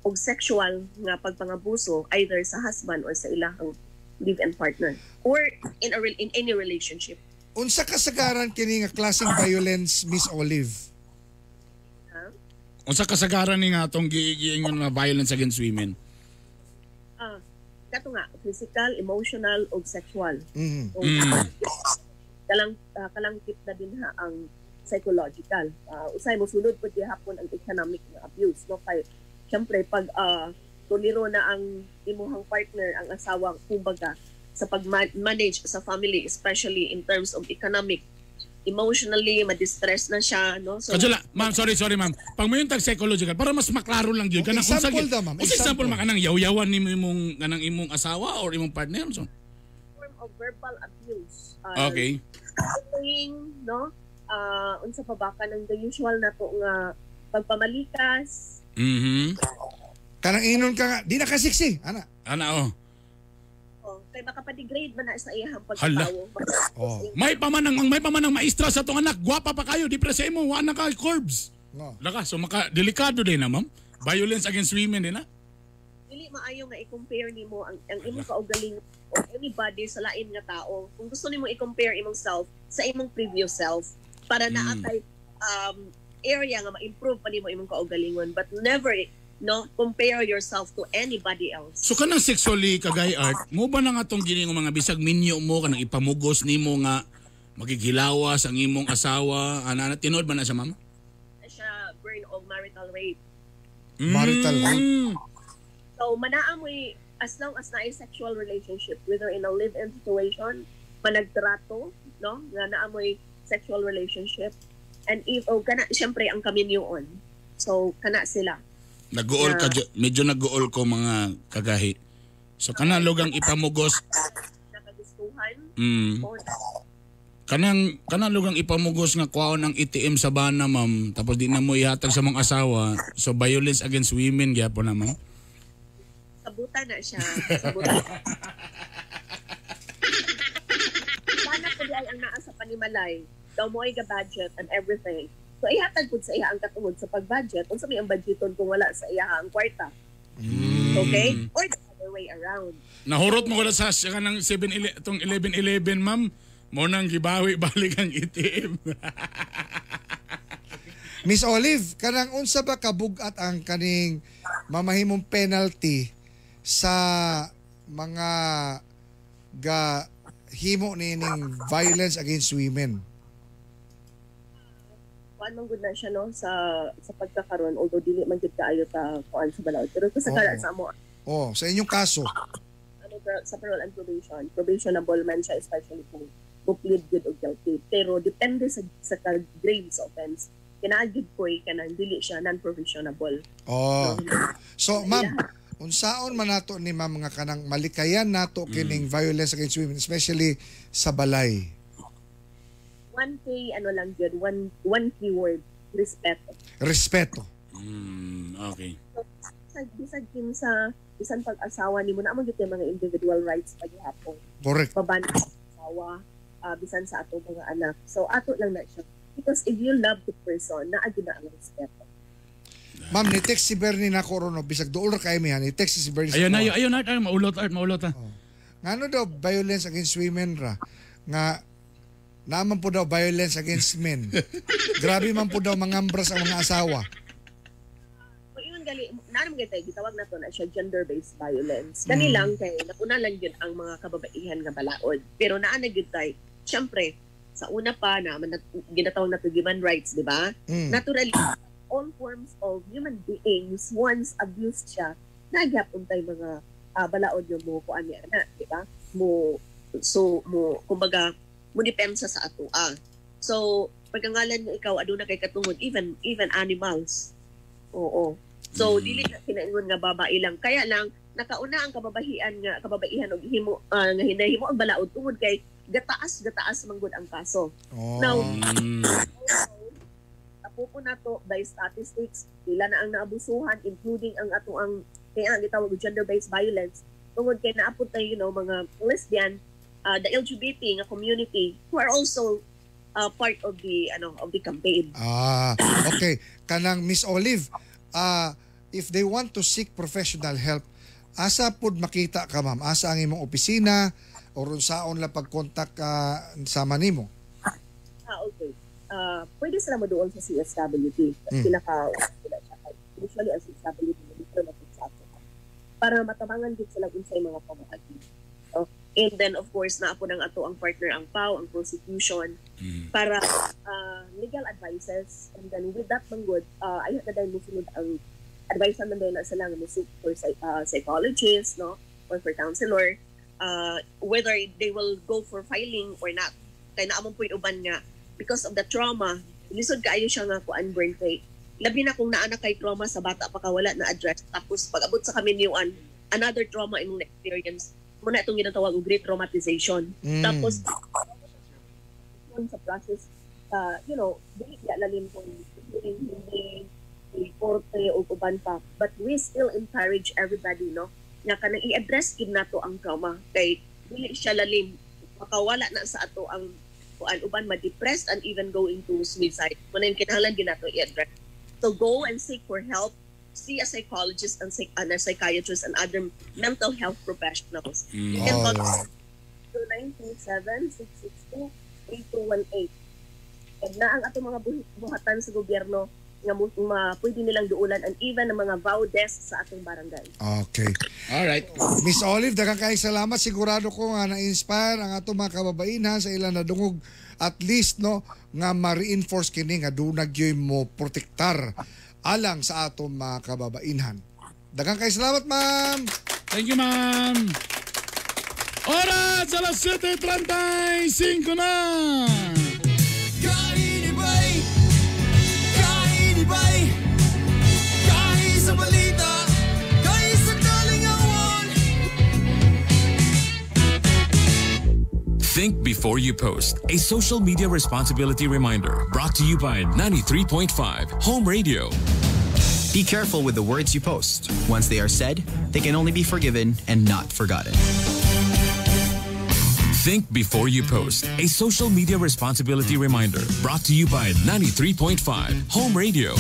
og sexual nga pagpangabuso either sa husband or sa ilahang live-in partner or in any relationship. Unsa kasagaran kini nga klaseng violence, Miss Olive? Unsa kasagaran ni nga atong giingon nga violence against women? Kato nga physical, emotional og sexual. So, kalangkit na din ha ang psychological. Usay mo sulod po hapon ang economic na abuse, no? Kay syempre pag tuliro na ang imuhang partner, ang asawa, kumbaga sa pag-manage sa family, especially in terms of economic, emotionally ma-distress na siya, no? So Kadula, ma'am, sorry ma'am. Pag mo yung psychological para mas maklaro lang gyud kanang example daw, ma'am. Example man kanang yaw-yawan nimo imong kanang imong asawa or imong partner so. Form of verbal abuse. Okay. No? Unsa pa ba kanang the usual na to nga pagpamalikas. Kanang inon ka nga, di na kasiksi, ana. Kay baka pa-degrade man na sa iyang pagkatawo. May pamanang maestra sa tong anak, gwapa pa kayo, di presa mo, wa na ka corbs. Laka, so delikado din na, ma'am. Violence against women din na. Dili maayo nga i-compare nimo ang imong kaugaling or anybody sa lain nga tao. Kung gusto nimo i-compare imong self sa imong previous self para naatay area nga ma-improve pa nimo imong kaugalingon, but never compare yourself to anybody else. So kanang sexually kagay art, mo ba na nga tong gining mga bisag minyo mo kanang ipamugos nimo nga magigilawas ang imong asawa, ana tinuod ba na siya, ma'am? Siya burn of marital rape. Marital rape. So manaa mo as long as naay sexual relationship, whether in a live-in situation, panagtrato, no? Nga naa mo sexual relationship, and if kana syempre ang kaminyoon. So kana sila. Nag-uol ka, medyo nag-uol ko mga kagahi. So kanang lugang ipamugos. Nakagustuhan. Kanang lugang ipamugos nga kwaon ang ATM sa bana, ma'am. Tapos di na mo ihatag sa mga asawa. So violence against women gyapon na, ma'am. Sabutan na siya. Sabutan. Sana po ay ang naa sa panimalay. Daw mo ay ga-budget and everything. So ihatag po sa iya ang katungod sa pag-budget. Kung sa may ang budgeton kung wala sa iya ang kwarta. Okay? Or the other way around. Nahurot mo ko sa kanang 11-11, ma'am. Mo nang gibawi balik ang ATM. Miss Olive, kanang unsa ba kabugat ang kaning mamahimong penalty sa mga himo nining violence against women? Kuan man gud na siya no sa pagkakaroon, although dili man gid kaayo ta kuan sa balaod, pero kasagaran sa amo. Sa inyong kaso. Sa parole and probation, probationable man siya, especially kung plead good o guilty. Pero depende sa grade sa offense. Kinaagid ko kanang dili siya non-probationable. So ma'am, unsaon man nato ni ma'am nga kanang malikayan nato kining violence against women, especially sa balay? One keyword, respeto. Respeto. Okay. So, bisag kin sa bisan pag-asawa nimo na man gyud kay mga individual rights paghihapon. Correct. Paban asawa, bisan sa ato mga anak. So ato lang na siya. Because if you love the person, naagi na ang respeto. Ma'am, ni-text si Bernie na korono, bisag dool ra kay mi han. Ni-text si Bernie. Ayun na, maulot ha. Ngano daw violence against women ra nga naman po daw violence against men. Grabe man po daw mangambras ang mga asawa. So yun gali, naman gitay gitawag na to na siya gender-based violence. Kani lang kay nauna lang yun ang mga kababaihan nga balaod. Pero naa na gitay, syempre sa una pa na ginatawag na to human rights, di ba? Naturally, all forms of human beings once abused siya, nagyapon tay mga balaod yung mo kuan niya na, di ba? Kumbaga mo depensa sa ato. So, pagkangalan mo ikaw aduna kay katungod even animals. Oo. So, dili na kinaingon nga babae lang. Kaya lang nakauna ang kababaihan og himo nga hinahimo ang balaod tungod kay gataas manggod ang kaso. Now, tapupo na to by statistics, pila na ang naabusuhan including ang ato ang kaya gitawag gender-based violence tungod kay naapod tayo mga lesbian, the LGBT nga community who are also part of the campaign. Okay. Kanang Miss Olive, if they want to seek professional help, asa pud makita ka ma'am? Asa ang imong opisina o runsaon la pag-contact sama nimo? Okay. Pwede sila maduol sa CSWD. Usually ang CSWD para matabangan din sila unsay mga pamaagi. And then, of course, naapo ng ato ang partner, ang PAW, ang prosecution, para legal advices. And then, with that manggod, ayun na dahil musunod ang advice naman dahil na sila nga musik for psychologist, no? Or for counselor, whether they will go for filing or not. Kaya naamon po yung uban nga, because of the trauma, lisod kaayo siya nga kuan burn kay. Labi na kung naanak kay trauma sa bata pa kawala na address. Tapos, pag-abot sa kami niyon, another trauma in experience, muna itong ginatawag great traumatization. Tapos, sa process, dili lalim kung hindi korte o uban pa. But we still encourage everybody, no? Nga kanang i-address gid nato ang trauma. Kay, dili siya lalim. Makawala na sa ato ang uban ma-depressed and even go into suicide. Muna yung kinahanglan gid nato i-address. So, go and seek for help. See a psychologist and a psychiatrist and other mental health professionals. You can call 0927-662-8218. And na ang ato mga buhatan sa gobyerno nga pwede nilang duulan and even ang mga vow desk sa atong barangay. Okay. Alright. Miss Olive, daghang kay salamat. Sigurado ko nga na-inspire ang atong mga kababaihan sa ilang nadungog at least nga ma-reinforce kini nga dunag yoy mo protektar alang sa atong mga kababainhan. Daghang kay salamat, ma'am. Thank you, ma'am. Oras alas 7:35 na. Kainibay sa balita, sa kalingawan. Think before you post. A social media responsibility reminder brought to you by 93.5 Home Radio. Be careful with the words you post. Once they are said, they can only be forgiven and not forgotten. Think before you post. A social media responsibility reminder brought to you by 93.5 Home Radio.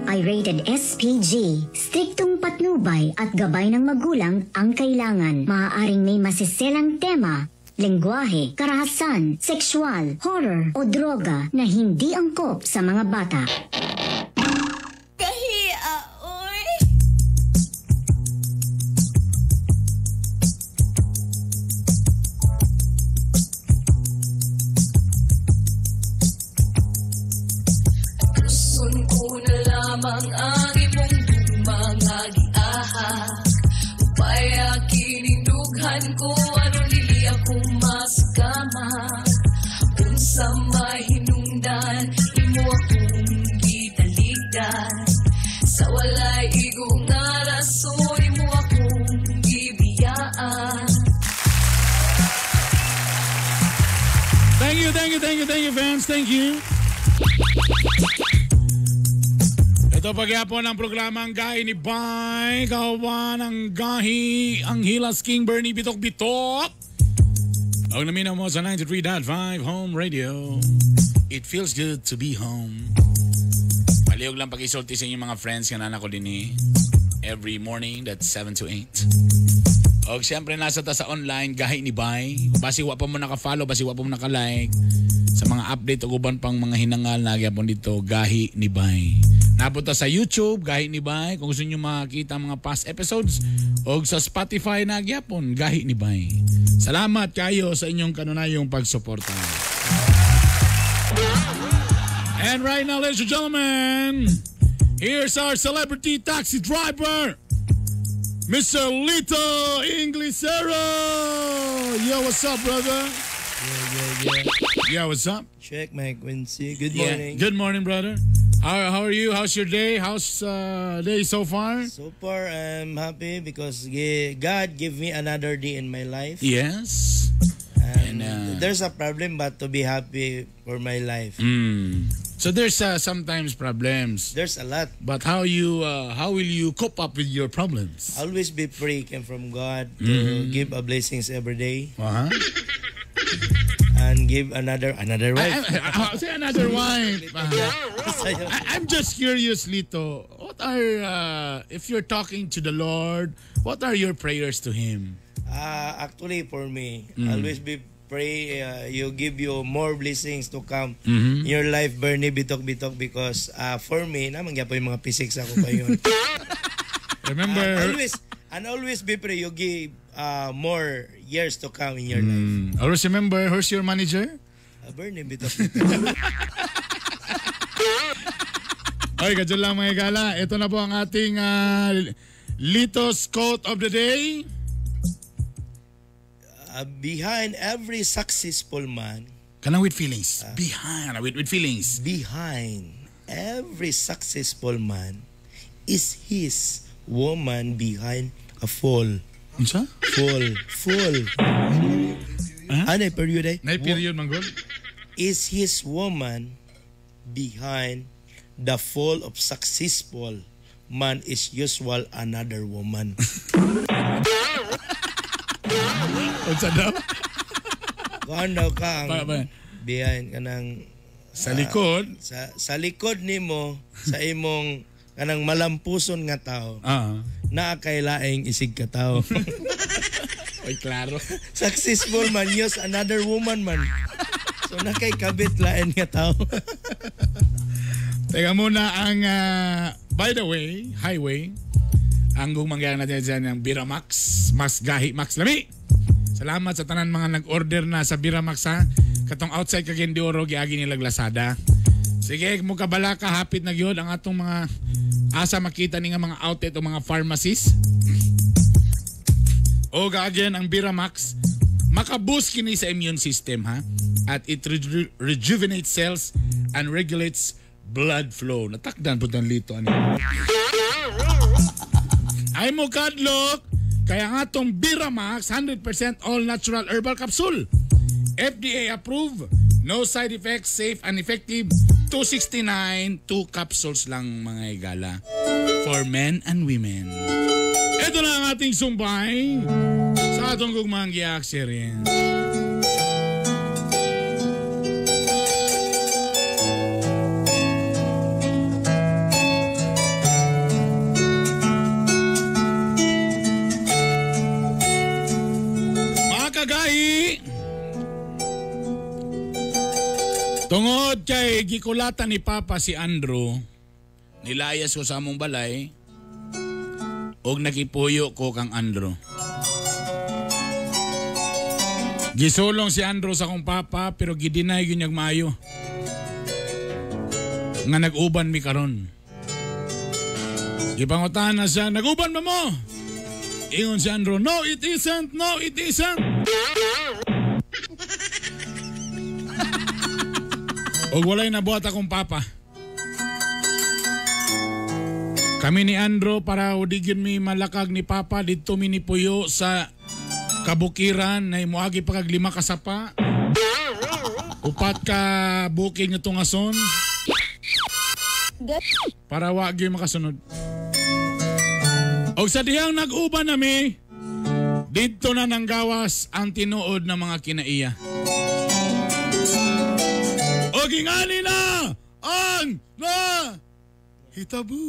Ay rated SPG. Striktong patnubay at gabay ng magulang ang kailangan. Maaaring may masiselang tema, lengguwahe, karahasan, sexual, horror o droga na hindi angkop sa mga bata. Ang imong dumangagiahak upaya kinindughan ko ano dili ako maskama unsa may hinungdan imo akong fans. Thank you. Ito pagyapon ang programang Gahi ni Bay, kawan ang Gahi, ang Hilas King Bernie Bitok-Bitok. Huwag namin mo sa 93.5 Home Radio. It feels good to be home. Palihog lang pag-isulti sa inyong mga friends nga nanak ko din every morning, that's 7 to 8. O siyempre nasa ta sa online, Gahi ni Bay. Basi wa pa mo naka-follow, basi wa pa mo naka-like. Sa mga update o uban pang mga hinangal na gyapon dito, Gahi ni Bay. Napunta sa YouTube, Gahi ni Bay. Kung gusto nyo makita mga past episodes, o sa Spotify na gyapon, Gahi ni Bay. Salamat kayo sa inyong kanunayong pagsuporta. And right now, ladies and gentlemen, here's our celebrity taxi driver, Mr. Lito Inglisero. Yo, what's up, brother? Yeah, what's up? Check, Mike Quincy. Good morning. Good morning, brother. How are you? How's your day? How's day so far? So far, I'm happy because God gave me another day in my life. Yes. And there's a problem, but to be happy for my life. So there's sometimes problems. There's a lot. But how will you cope up with your problems? Always be free came from God to give a blessings every day. And give another wife. Say another wife. I'm just curious, Lito. What are if you're talking to the Lord, what are your prayers to Him? Actually, for me, always be pray. You give you more blessings to come in your life, Bernie Bitok-Bitok, because for me, naman po yung mga physics ako pa yun. Remember, always be pray. You give more years to come in your life. Always remember, who's your manager? Bernie Bitok-Bitok. Okay, kadyan lang mga gala. Ito na po ang ating Lito's quote of the day. Behind every successful man. Kanang with feelings. Behind with feelings. Behind every successful man is his woman behind a fall. Unsa? Fall. Ano period eh? Na period manggol? Is his woman behind the fall of successful man is usual another woman. Unsa daw? Kuan daw ka ang behind kanang sa likod sa likod nimo sa imong kanang malampuson nga tao. Naa kay laing isig ka tao. Ay klaro. Successful man use another woman man. So na kay kabit lain nga tao. Teka muna ang by the way, highway ang gumangyari natin dyan ng Biramax, Mas Gahi, Max Lami. Salamat sa tanan mga nag-order na sa Biramax ha. Katong outside kagin di oro giagi nilag Lazada. Sige, mo kabala ka hapit na gyud ang atong mga asa makita ni nga mga outlet o mga pharmacies. O again ang Biramax makaboost kini sa immune system ha. At it rejuvenates cells and regulates blood flow. Natakdan po ng Lito ano. Ay mo kadlok. Kaya nga itong Biramax, 100% all-natural herbal capsule. FDA approved, no side effects, safe and effective. 269, 2 capsules lang mga igala. For men and women. Ito na ang ating sumbay sa atong gugmang gi-experience. Tungod kay gikulatan ni Papa si Andrew, nilayas ko sa among balay, og nakipuyo ko kang Andrew. Gisulong si Andrew sa akong Papa, pero gidinay yun yung maayo. Nga nag-uban mi karon. Gipangutan na siya, nag-uban ba mo? Ingon si Andrew, no it isn't, no it isn't. O walay nabuhat akong Papa. Kami ni Andrew para udigin mi malakag ni Papa dito mi ni puyo sa kabukiran na imuagi pa kag 5 ka sapa. Upat ka booking itong ason. Para wag yung makasunod. O sa diyang nag-uban nami, dito na nang gawas ang tinuod ng mga kinaiya. O gingani na ang na hitabu.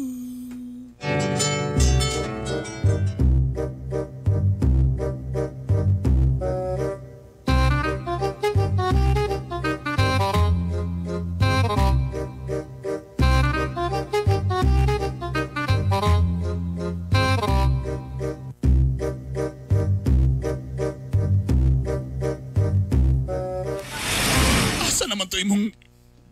Naman to imong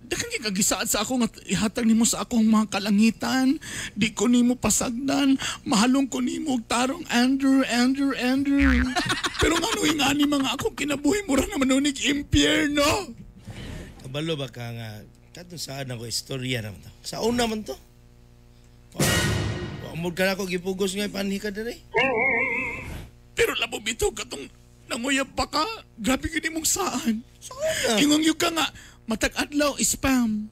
dakang kagisaad sa ako nga ihatag nimo sa akong mga kalangitan, di ko nimo pasagdan, mahalong ko nimo og tarong Andrew. Pero ngano ingani mga akong kinabuhi mo ra naman unig impyerno. Kabalo ba ka nga katong saan ako istorya naman to. Sa una man to. Amod ka na ako gipugos nga ipanhi ka dere. Pero labo bitaw katong nanguyab pa ka, grabe gini mong saan. Ingon yung ka nga, matag adlaw spam.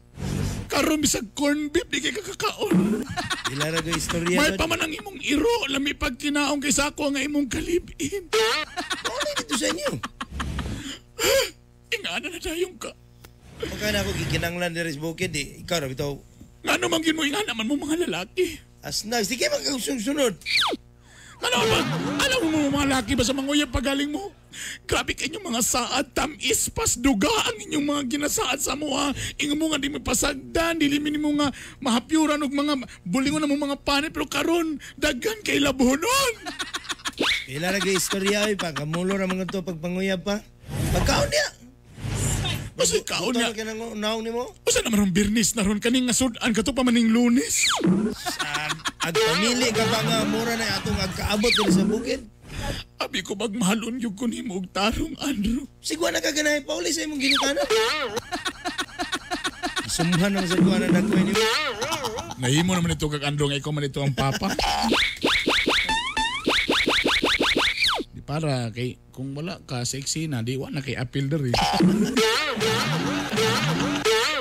Karon bisag corn beef, di kay kakakaon. Ilara ga istorya. May pa man ang imong iro, lami pag kinaong kay sako nga imong kalibin. Ano dito sa inyo? Ingana na dayong ka. Pagka na ako gikinanglan ni Bukid, ikaw na bitaw. Nga naman mo ingana man mo mga lalaki. Asnag, sige magkasunod. Alam mo mga laki ba sa manguyab pagaling mo? Grabe kayong mga saad, tamis, pasduga ang inyong mga ginasaad sa mua. Ingo mo nga di may pasagdan, dilimin mo nga mahapyuran og mga bulingon na mo mga panit, pero karon daghan kay labunon. Ila lagi istorya ay pa, kamulo ra mga to pagpanguyab pa. Pagkaon niya. Basta kaon niya. Ka nang unaw nimo? Basta naman ang birnis na ron kaning nga sudan ka to pa maning Lunes. Ag pamili ka pa nga mura na atong agkaabot din sa bukid. Abi ko magmahalon yung kunin mo og tarong, Andrew. Sigwa na kaganahay pa uli sa imong ginikanan. Sumhan ang sagwa na nagkuhin niyo. Nahimo naman ito kag Andrew nga ikaw man ito ang papa. Di para kay kung wala ka sexy na di wa na kay appeal dere.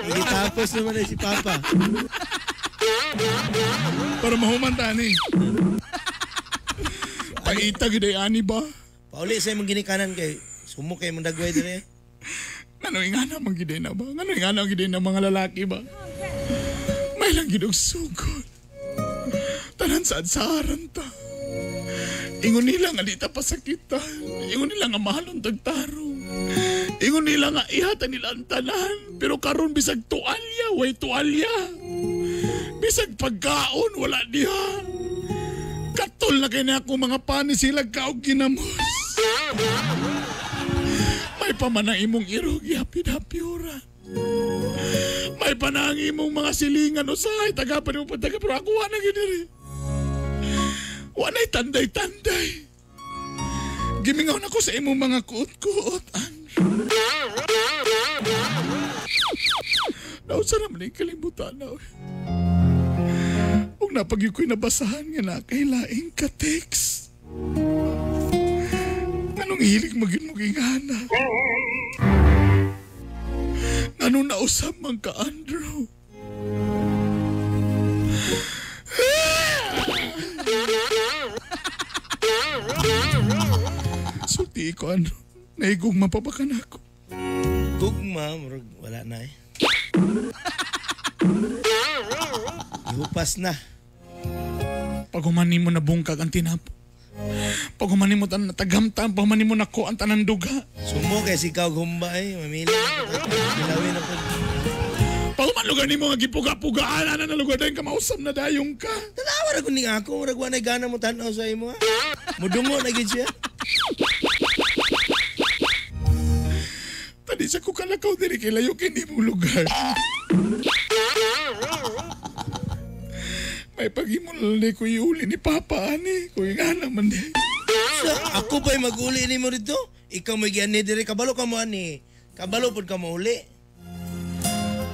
Hindi tapos naman na si papa. Para mahuman tani. Paita giday ani ba? Pauli sa imong ginikanan kay sumo kay mong dagway dire. Ngano ingana man giday na ba? Ngano ingana giday na mga lalaki ba? May lang gid og sugod. Tanan sad-saran ta. Ingon nila nga di ta pasakitan. Ingon nila nga mahalon tagtarong. Ingon nila nga ihatan nila ang tanan. Pero karon bisag tualya, way tualya. Bisag pagkaon, wala diha. Katol na kayo na ako mga panisilag ka o ginamos. May pamanang imong irog, yapid-hapyura. May panang imong mga silingan o sahay, tagapan mo pataga, pero ako wala giniri. Wanay tanday-tanday. Gimingaw na ko sa imong mga kuot-kuot, Andrew. Nausa naman yung kalimutan na. Huwag napag-yung ko'y nabasahan nga na kay laing ka-text. Anong hilig maging hana? Anong nausap man ka, Andrew? Sulti ko, Andrew. Naigugma pa ba ka na ako? Gugma, wala na eh. Ihupas na. Pagumanin mo na bungkag ang tinapo. Pagumanin mo tagamtan, pagumanin mo na ko ang tanang duga. Sumo kay si Kaw Gumba eh. Mamili. Kilawin na po. Paguman lugar ni mo nga gipuga-pugaan. Ano na lugar dahil ka mausap na dayong ka. Tanawa na kuning ako. Ragwa na gana mo tanaw sa imo ha. Mudungo na gid siya. Tadi sa ko kalakaw diri kay layo kini mo lugar. May pag-imulali ko iuli ni Papa, ani. Kung nga naman di. So, ako pa'y mag-uli ni mo rito? Ikaw may giani dire. Kabalo ka mo, ani. Kabalo po ka mo uli.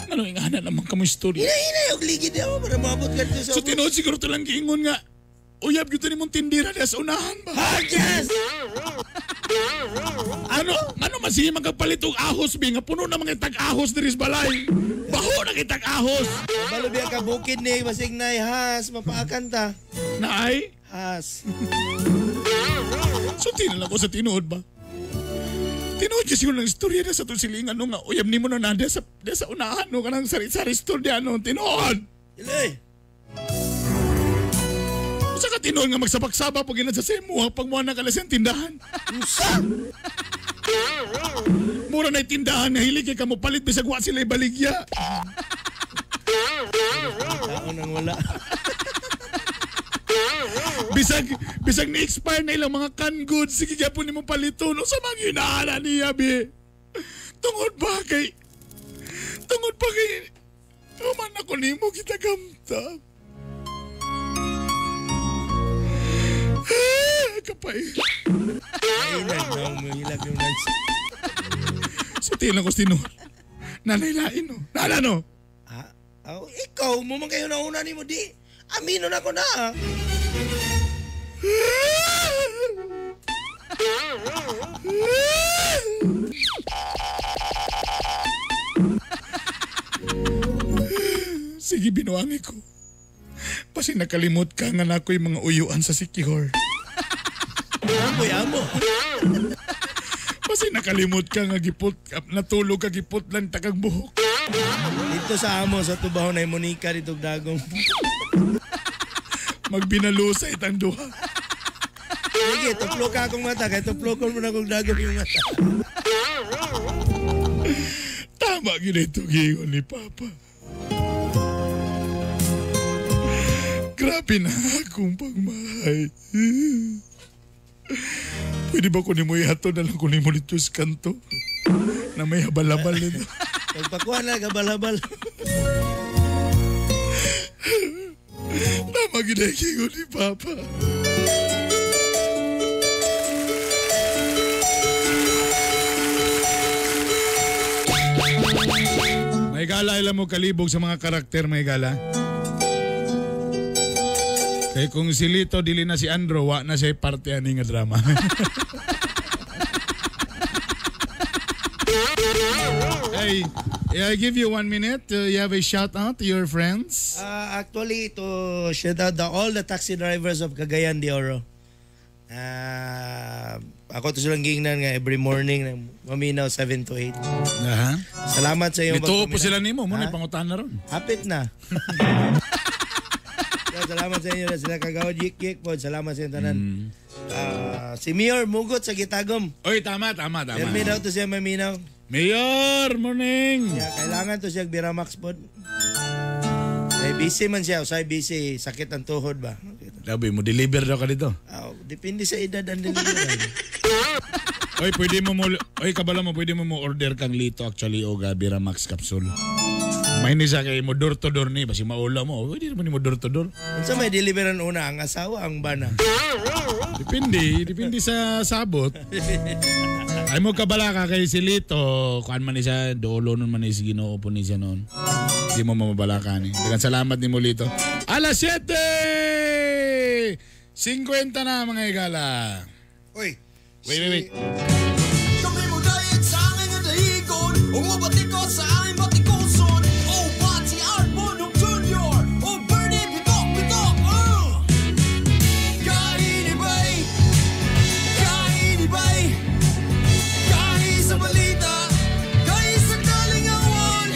Ano yung nga naman ka mo istorya? Hina, yung ligid ako para maabot ka dito sa... So, tinood siguro talang giingon nga. Uyab, yun ni mong tindira na sa unahan ba? Yes! Ano masiya magkapalit og ahos bi nga puno na mga tag-ahos diri sa balay. Baho na kitag ahos. Balo biya ka bukid ni basig nay has mapaakan ta. Naay? Has. So tinala ko sa tinuod ba? Tinuod kasi yung istorya na sa itong silingan no nga uyab ni mo na nanda sa unahan no kanang sari-sari istorya no tinuod. Ilay. Usa ka tinuod nga magsabak-saba pag ina sa semuha pag mo na kalas yung tindahan. Usa? Mura na tindahan nga hilig ka mo palit bisag wa sila ibaligya. Tao nang wala. Bisag na-expire na ilang mga canned goods, sige kaya po ni mo palito no sa mga inahala niya, be. Tungod pa kay uman ako ni mo kita gamta. Kapay. Ay, nagmahilag yung nansi. So, tilang ko sinur. Nanay-lain, no? Nala, no? Ikaw, mo man kayo nauna ni mo, di. Amino na ko na, Sige, binuangi ko. Pasi nakalimot ka nga na ako'y mga uyuan sa Sikihor. Amo. Pasi nakalimot ka nga natulog ka gipot lang takag buhok. Dito sa amo, sa tubaho na Monica dito dagong. Magbinalusay itang duha. Sige, tuplo ka akong mata. Kaya tuplo ko mo na akong dagong yung mata. Tama ginito giyon ni Papa. Grabe na akong pagmahay. Pwede ba ko ni mo ihato na lang ko ni mo nito sa kanto? Na may habal-habal nito. Pagpakuha na, habal-habal. Tama ginagin ni Papa. May gala, ilan mo kalibog sa mga karakter, may gala? Kaya kung si Lito, dili na si Andrew, wa na siya parte ani nga drama. Hey, I give you 1 minute. You have a shout out to your friends? Actually, to shout out all the taxi drivers of Cagayan de Oro. Ako to silang gingnan nga every morning maminaw 7 to 8. Salamat sa iyo. Ito po sila nimo, mo na pangutan na ron. Hapit na. Salamat sa inyo na sila kagawa jik-jik po. Salamat sa inyo tanan. Si Mayor Mugot sa Gitagom. Oy, tama. Permi daw to siya maminaw. Mayor, morning. Kailangan to siya Biramax po. Busy man siya. Usay busy. Sakit ang tuhod ba? Sabi mo, deliver daw ka dito? Depende sa edad ang delivery. Oy, kabala mo, pwede mo order kang Lito actually o Biramax capsule. Mahinis sa kay mo door to door ni basi maula mo. Pwede naman mo door to door. Unsa may deliveran una ang asawa ang bana? Depende sa sabot. Ay mo kabala ka kay si Lito, kuan man ni siya dolo nun man ni si Ginoo po ni siya noon. Di mo mababala ka ni. Dagan salamat ni mo Lito. Alas 7:50 na mga igala. Oy. Wait. Kami mo dahil sa akin ang dahigon, umabati ko sa aking batikoson. Oh, Bati Arbonong Jr. Oh, Bernie Bitok. Kainibay. Kahit sa balita, kahit sa kalingawan.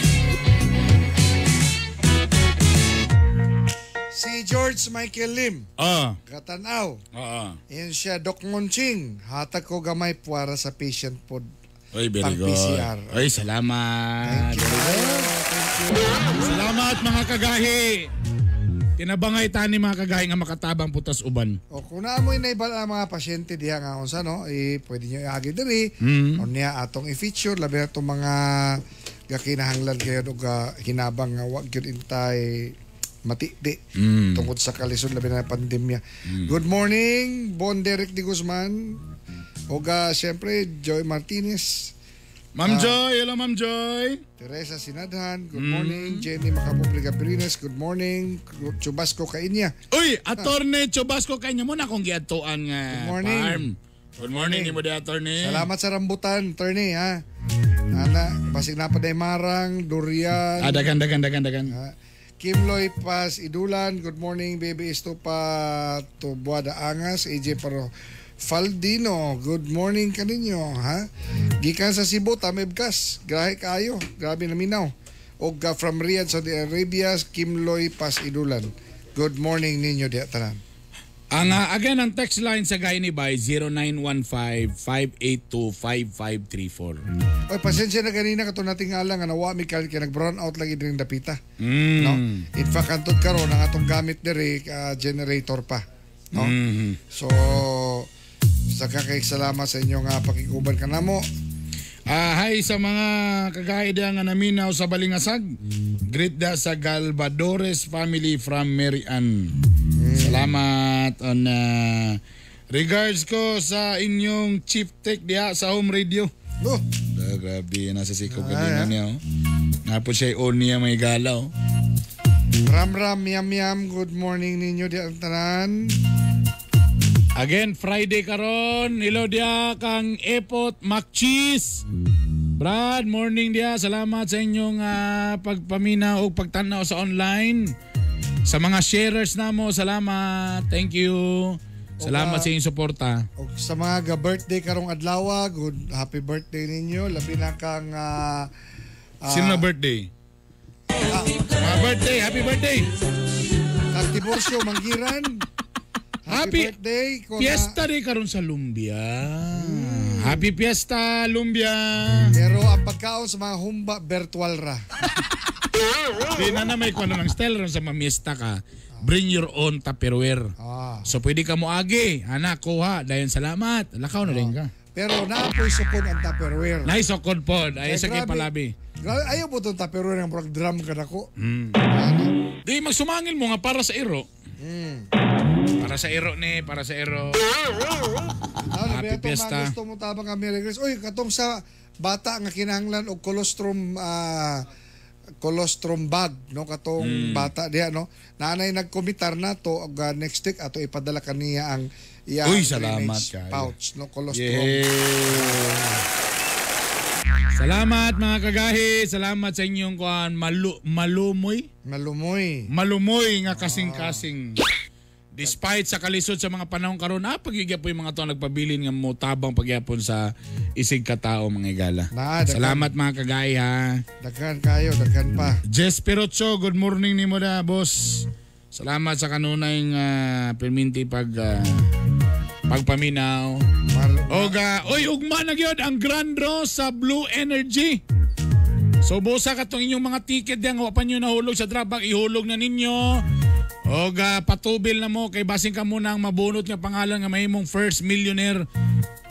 Si George Michael Lim. Katanaw. Yan siya, Doc Ngonching. Hatag ko gamay puwara sa patient pod. Oy, very good. PCR. Oy, salamat. Thank you. Salamat mga kagahi. Tinabangay tani mga kagahi nga makatabang putas uban. O kung naamoy na iba ang mga pasyente diha nga unsa no, pwede niyo iagi diri. O niya atong i-feature labi na itong mga gakinahanglan kayo o hinabang nga wag yun intay matindi tungkol sa kalisod labi na pandemya. Good morning, Bon Derek de Guzman. Oga, siyempre, Joy Martinez. Ma'am Joy, hello Ma'am Joy. Teresa Sinadhan, good morning. Jenny Macapoplica Perines, good morning. Chubasco Kainya. Uy, Attorney Chubasco Kainya mo na kung giadtoan nga good morning. farm. Good morning, ni mo di attorney. Salamat sa rambutan, attorney, ha. Ana, basig na pa day marang, durian. Dagan. Kim Loy Paz Idulan, good morning, baby Estupa to Buada Angas, AJ Paro Faldino, good morning kaninyo, ha? Gikan sa Cebu, Tamibkas, grahe kayo, grabe na minaw. O from Riyadh, Saudi Arabia, Kim Loy Paz Idulan, good morning ninyo di tanan. Again, ang text line sa Gaini by 0915-582-5534. Oy, pasensya na ganina kato nating alang nga nawa mi kay nag-brown out lagi din dapita. No? In fact, antod karon ang atong gamit diri generator pa. No? So, sa salamat sa inyo nga pakikuban kanamo. Hi sa mga kagaida nga naminaw sa Balingasag. Greet da sa Galvadores family from Mary Ann. Salamat on regards ko sa inyong chief tech diha sa home radio. Grabe nasa sikop ka din niya. Napo siya on niya may galaw. Ram yam good morning ninyo di ang tanan. Again, Friday karon, hello dia kang Epot Maccheese. Brad, morning dia. Salamat sa inyong pagpaminaw o pagtanaw sa online. Sa mga sharers namo, salamat. Thank you. Salamat sa inyong suporta. Sa mga birthday karong adlaw, good happy birthday ninyo. Labi na kang sino na birthday? Mga birthday, happy birthday. Kang Tiborcio Manggiran. Happy birthday. Fiesta rin karon sa Lumbia. Happy Fiesta, Lumbia. Pero ang pagkaon sa mga humba, virtual ra. Di na may kung ano ng style ron sa mamiesta ka. Bring your own Tupperware. So pwede ka mo agi. Anak, kuha. Dayon salamat. Lakaw na rin ka. Pero naapoy sukod ang Tupperware. Naisukod po. Ay sa kipalabi. Grabe, ayaw po itong Tupperware ng drum ka na ko. Di magsumangil mo nga para sa iro. Para sa ero ni, para sa ero. Happy Fiesta. Gusto mo tabang Merry Christmas. Uy, katong sa bata nga kinahanglan og colostrum bag, no, katong bata diha, no. Nanay nagkomitar na to og next week ato ipadala kaniya ang iyang pouch, no, colostrum. Salamat mga kagahi, salamat sa inyong kuan malumoy nga kasing-kasing. Despite sa kalisod sa mga panahon karon, pagigya po yung mga to nagpabilin nga mo tabang pagyapon sa isig katao mga igala. Salamat mga kagay ha. Daghan kayo, daghan pa. Jess Perocho, good morning ni mo da, boss. Salamat sa kanunay perminti pagpaminaw. Oy, ugma na gyud ang Grand Draw sa Blue Energy. So busa katong inyong mga ticket diyan wa pa nyo nahulog sa drabang, ihulog na ninyo. Patubil na mo kay basing ka muna ang mabunot nga pangalan nga mahimong first millionaire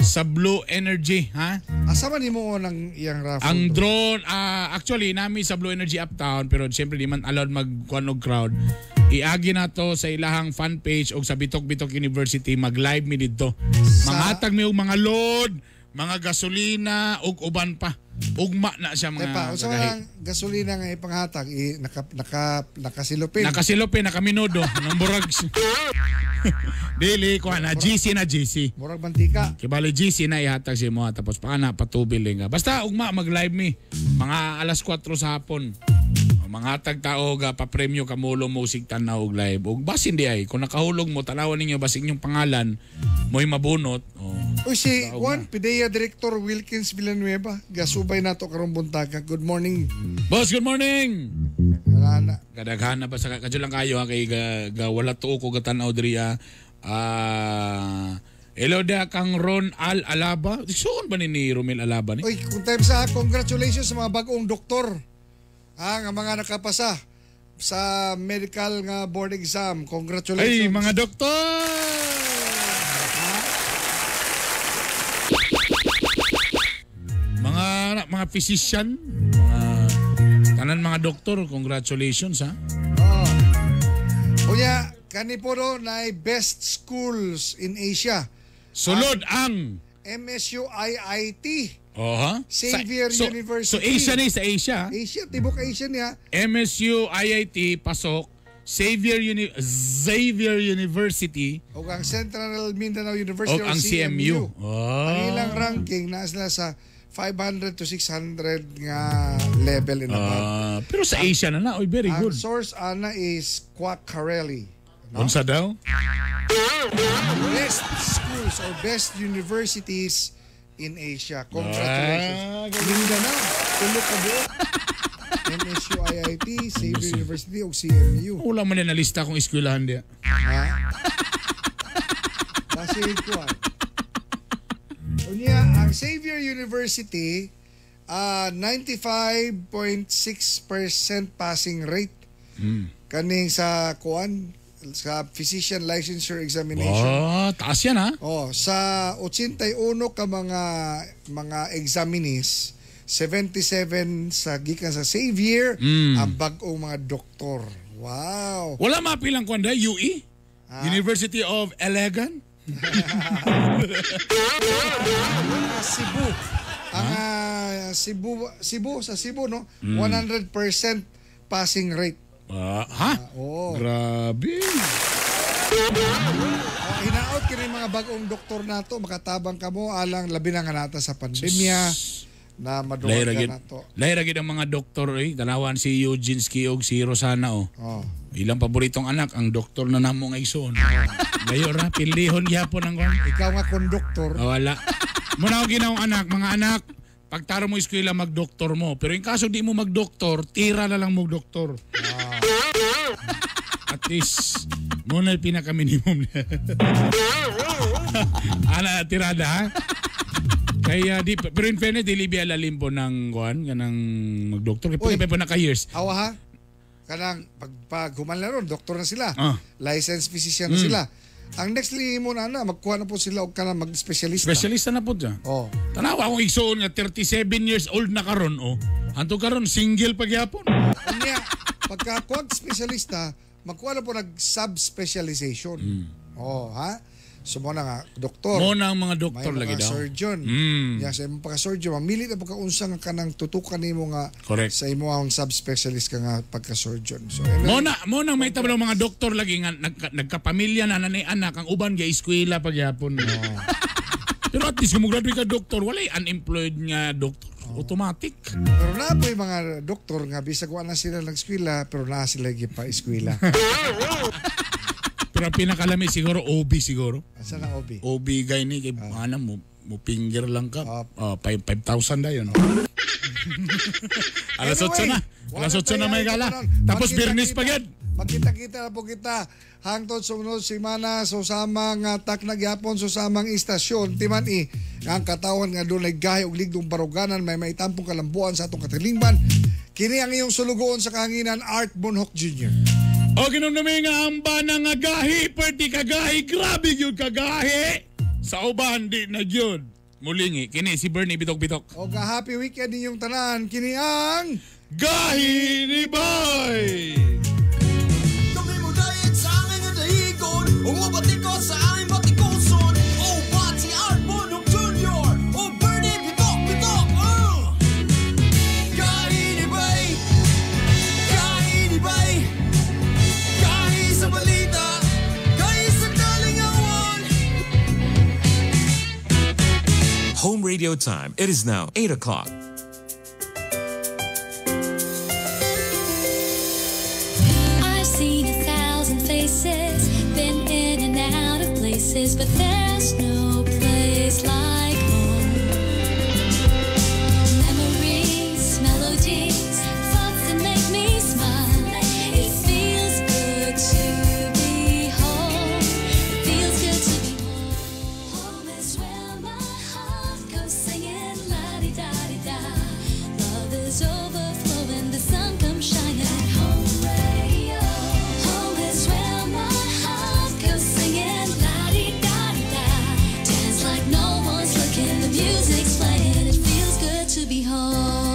sa Blue Energy, ha? Asa man nimo nang iyang raffle? Ang drone, actually nami sa Blue Energy Uptown pero siyempre di man allowed magkuanog crowd. Iagi na to sa ilahang fan page o sa Bitok University, mag-live mi dito. Manghatag mi og mga load, mga gasolina ug uban pa. Ugma na siya mga kagahi. Usa lang gasolina nga ipanghatag nakasilupin. Nakasilupin, nakaminudo, nang burag. Dili ko na GC. Murag mantika. Kibali GC na ihatag si mo tapos paana patubil nga. Basta ugma mag-live mi mga alas 4 sa hapon. Mga tagtao papremyo kamulo mo sig tanaw og live. Og basin di ay kung nakahulog mo tanawan ninyo basing inyong pangalan mo'y mabunot. Uy, si Juan PIDEA Director Wilkins Villanueva gasubay nato karong buntaga. Good morning. Boss, good morning. Wala. Kadaghan na pa sa kadyo lang kayo kay wala tuo ko gatanaw diri hello da kang Ron Al Alaba. Suon ba ni Romel Alaba ni? Uy, kung time sa congratulations sa mga bagong doktor. Nga mga nakapasa sa medical nga board exam. Congratulations. Ay, mga doktor! Mga physician, tanan mga doktor, congratulations ha. Kuya, kani po ro na best schools in Asia. Sulod ang MSU IIT. Xavier so, University. So Asia ni sa Asia. Asia, tibok Asia niya. MSU IIT pasok. Xavier University o ang Central Mindanao University o or ang CMU. Ang ilang ranking nasa sa 500 to 600 nga level in above. Pero sa Asia na oy, very good. Ang source ana is Quaccarelli. Unsa daw? Best schools or best universities in Asia. Congratulations. Mindanao. Tulog ka buo. MSU, IIT, Xavier University o CMU. Wala man na lista kung eskwelahan diya. Kasi ko unya, ang Xavier University, 95.6% passing rate. Kaning sa sa physician licensure examination. Taas yan ha? Sa 81 ka mga examinees, 77 sa gikan sa Xavier ang bag-ong mga doktor. Wow. Wala mapilang kwanda UE? University of Elegan? Cebu. Ang Cebu no? 100% passing rate. Grabe. Hinaot kini mga bagong doktor nato, makatabang kamo alang labi na nga nata sa pandemya na maduwa ka nato. Lairagid ang mga doktor tanawan si Eugene Skiog, si Rosana Ilang paboritong anak ang doktor na namo nga igsoon. Gayo ra pilihon gyapon ang kon. Ikaw nga konduktor. Wala. Muna ko ginawang anak, mga anak, pagtaro mo eskwela magdoktor mo. Pero in kaso di mo magdoktor, tira na lang mo doktor. At least muna yung pinaka-minimum niya. Tirada ha? Kaya pero in fairness, di libi alalim po ng kanang magdoktor. Kaya po naka-years. Awa ha? Kanang pag human na ron, doktor na sila. Licensed physician na sila. Ang next mo na magkuha na po sila o kanang mag-specialista. Specialista na po dyan. Tanawa akong igsoon nga 37 years old na karon. Anto karon single pagyapon. Kanya, pagka specialista, magkuha na po nag-subspecialization. Ha? So mo na nga, doktor. Mo na ang mga doktor lagi daw. Surgeon. Sa imong pagka-surgeon, mamili na pagka-unsa nga kanang tutukan nimo nga sa imo ang subspecialist ka nga pagka-surgeon. So mo na may tabang mga doktor lagi nga nagkapamilya na nanay anak ang uban ga eskwela pagyapon. Pero at least kung graduate ka doktor, walay unemployed nga doktor. Automatic. Pero na po yung mga doktor nga bisag wala sila nag-eskwela pero na sila pa eskwela. Pero pinakalami siguro OB siguro. Asa na OB? OB guy ni kay mo finger lang ka. 5,000 da yun. Alas 8 na. Alas 8 na may gala. Tapos birnis pa yan. Magkita-kita na po kita hangtod sunod semana so samang tak nagyapon so samang istasyon timan ang katawan nga doon ay gahi og ligdong baruganan may maitampong kalambuan sa atong katilingban. Kini ang iyong sulugoon sa kahanginan Art Bonhoc Jr. O ginom namin nga amba na nga gahi, perti kagahi, grabe yun kagahi. Sa uban, di na yun. Mulingi, kini si Bernie Bitok-Bitok. O happy weekend ninyong tanan, kini ang Gahi ni Boy! Kami mo dahil sa aking nadahigon, umabati ko sa aking batikoson. Oh, Bati Art Bonhoc Jr. Oh, Bernie Bitok-Bitok. Gahi ni Boy! Gahi ni Boy! Sa balita, kahit sa kalingawan. Home radio time. It is now 8 o'clock. I've seen 1,000 faces, been in and out of places, but there's no place like home. Memories, melodies, thoughts that make me smile. It feels good to be home. It feels good to be home. Home is where my heart goes singing la-di-da-di-da. Love is overflowing, the sun comes shining. Home radio. Home is where my heart goes singing la-di-da-di-da. Dance like no one's looking, the music's playing. It feels good to be home.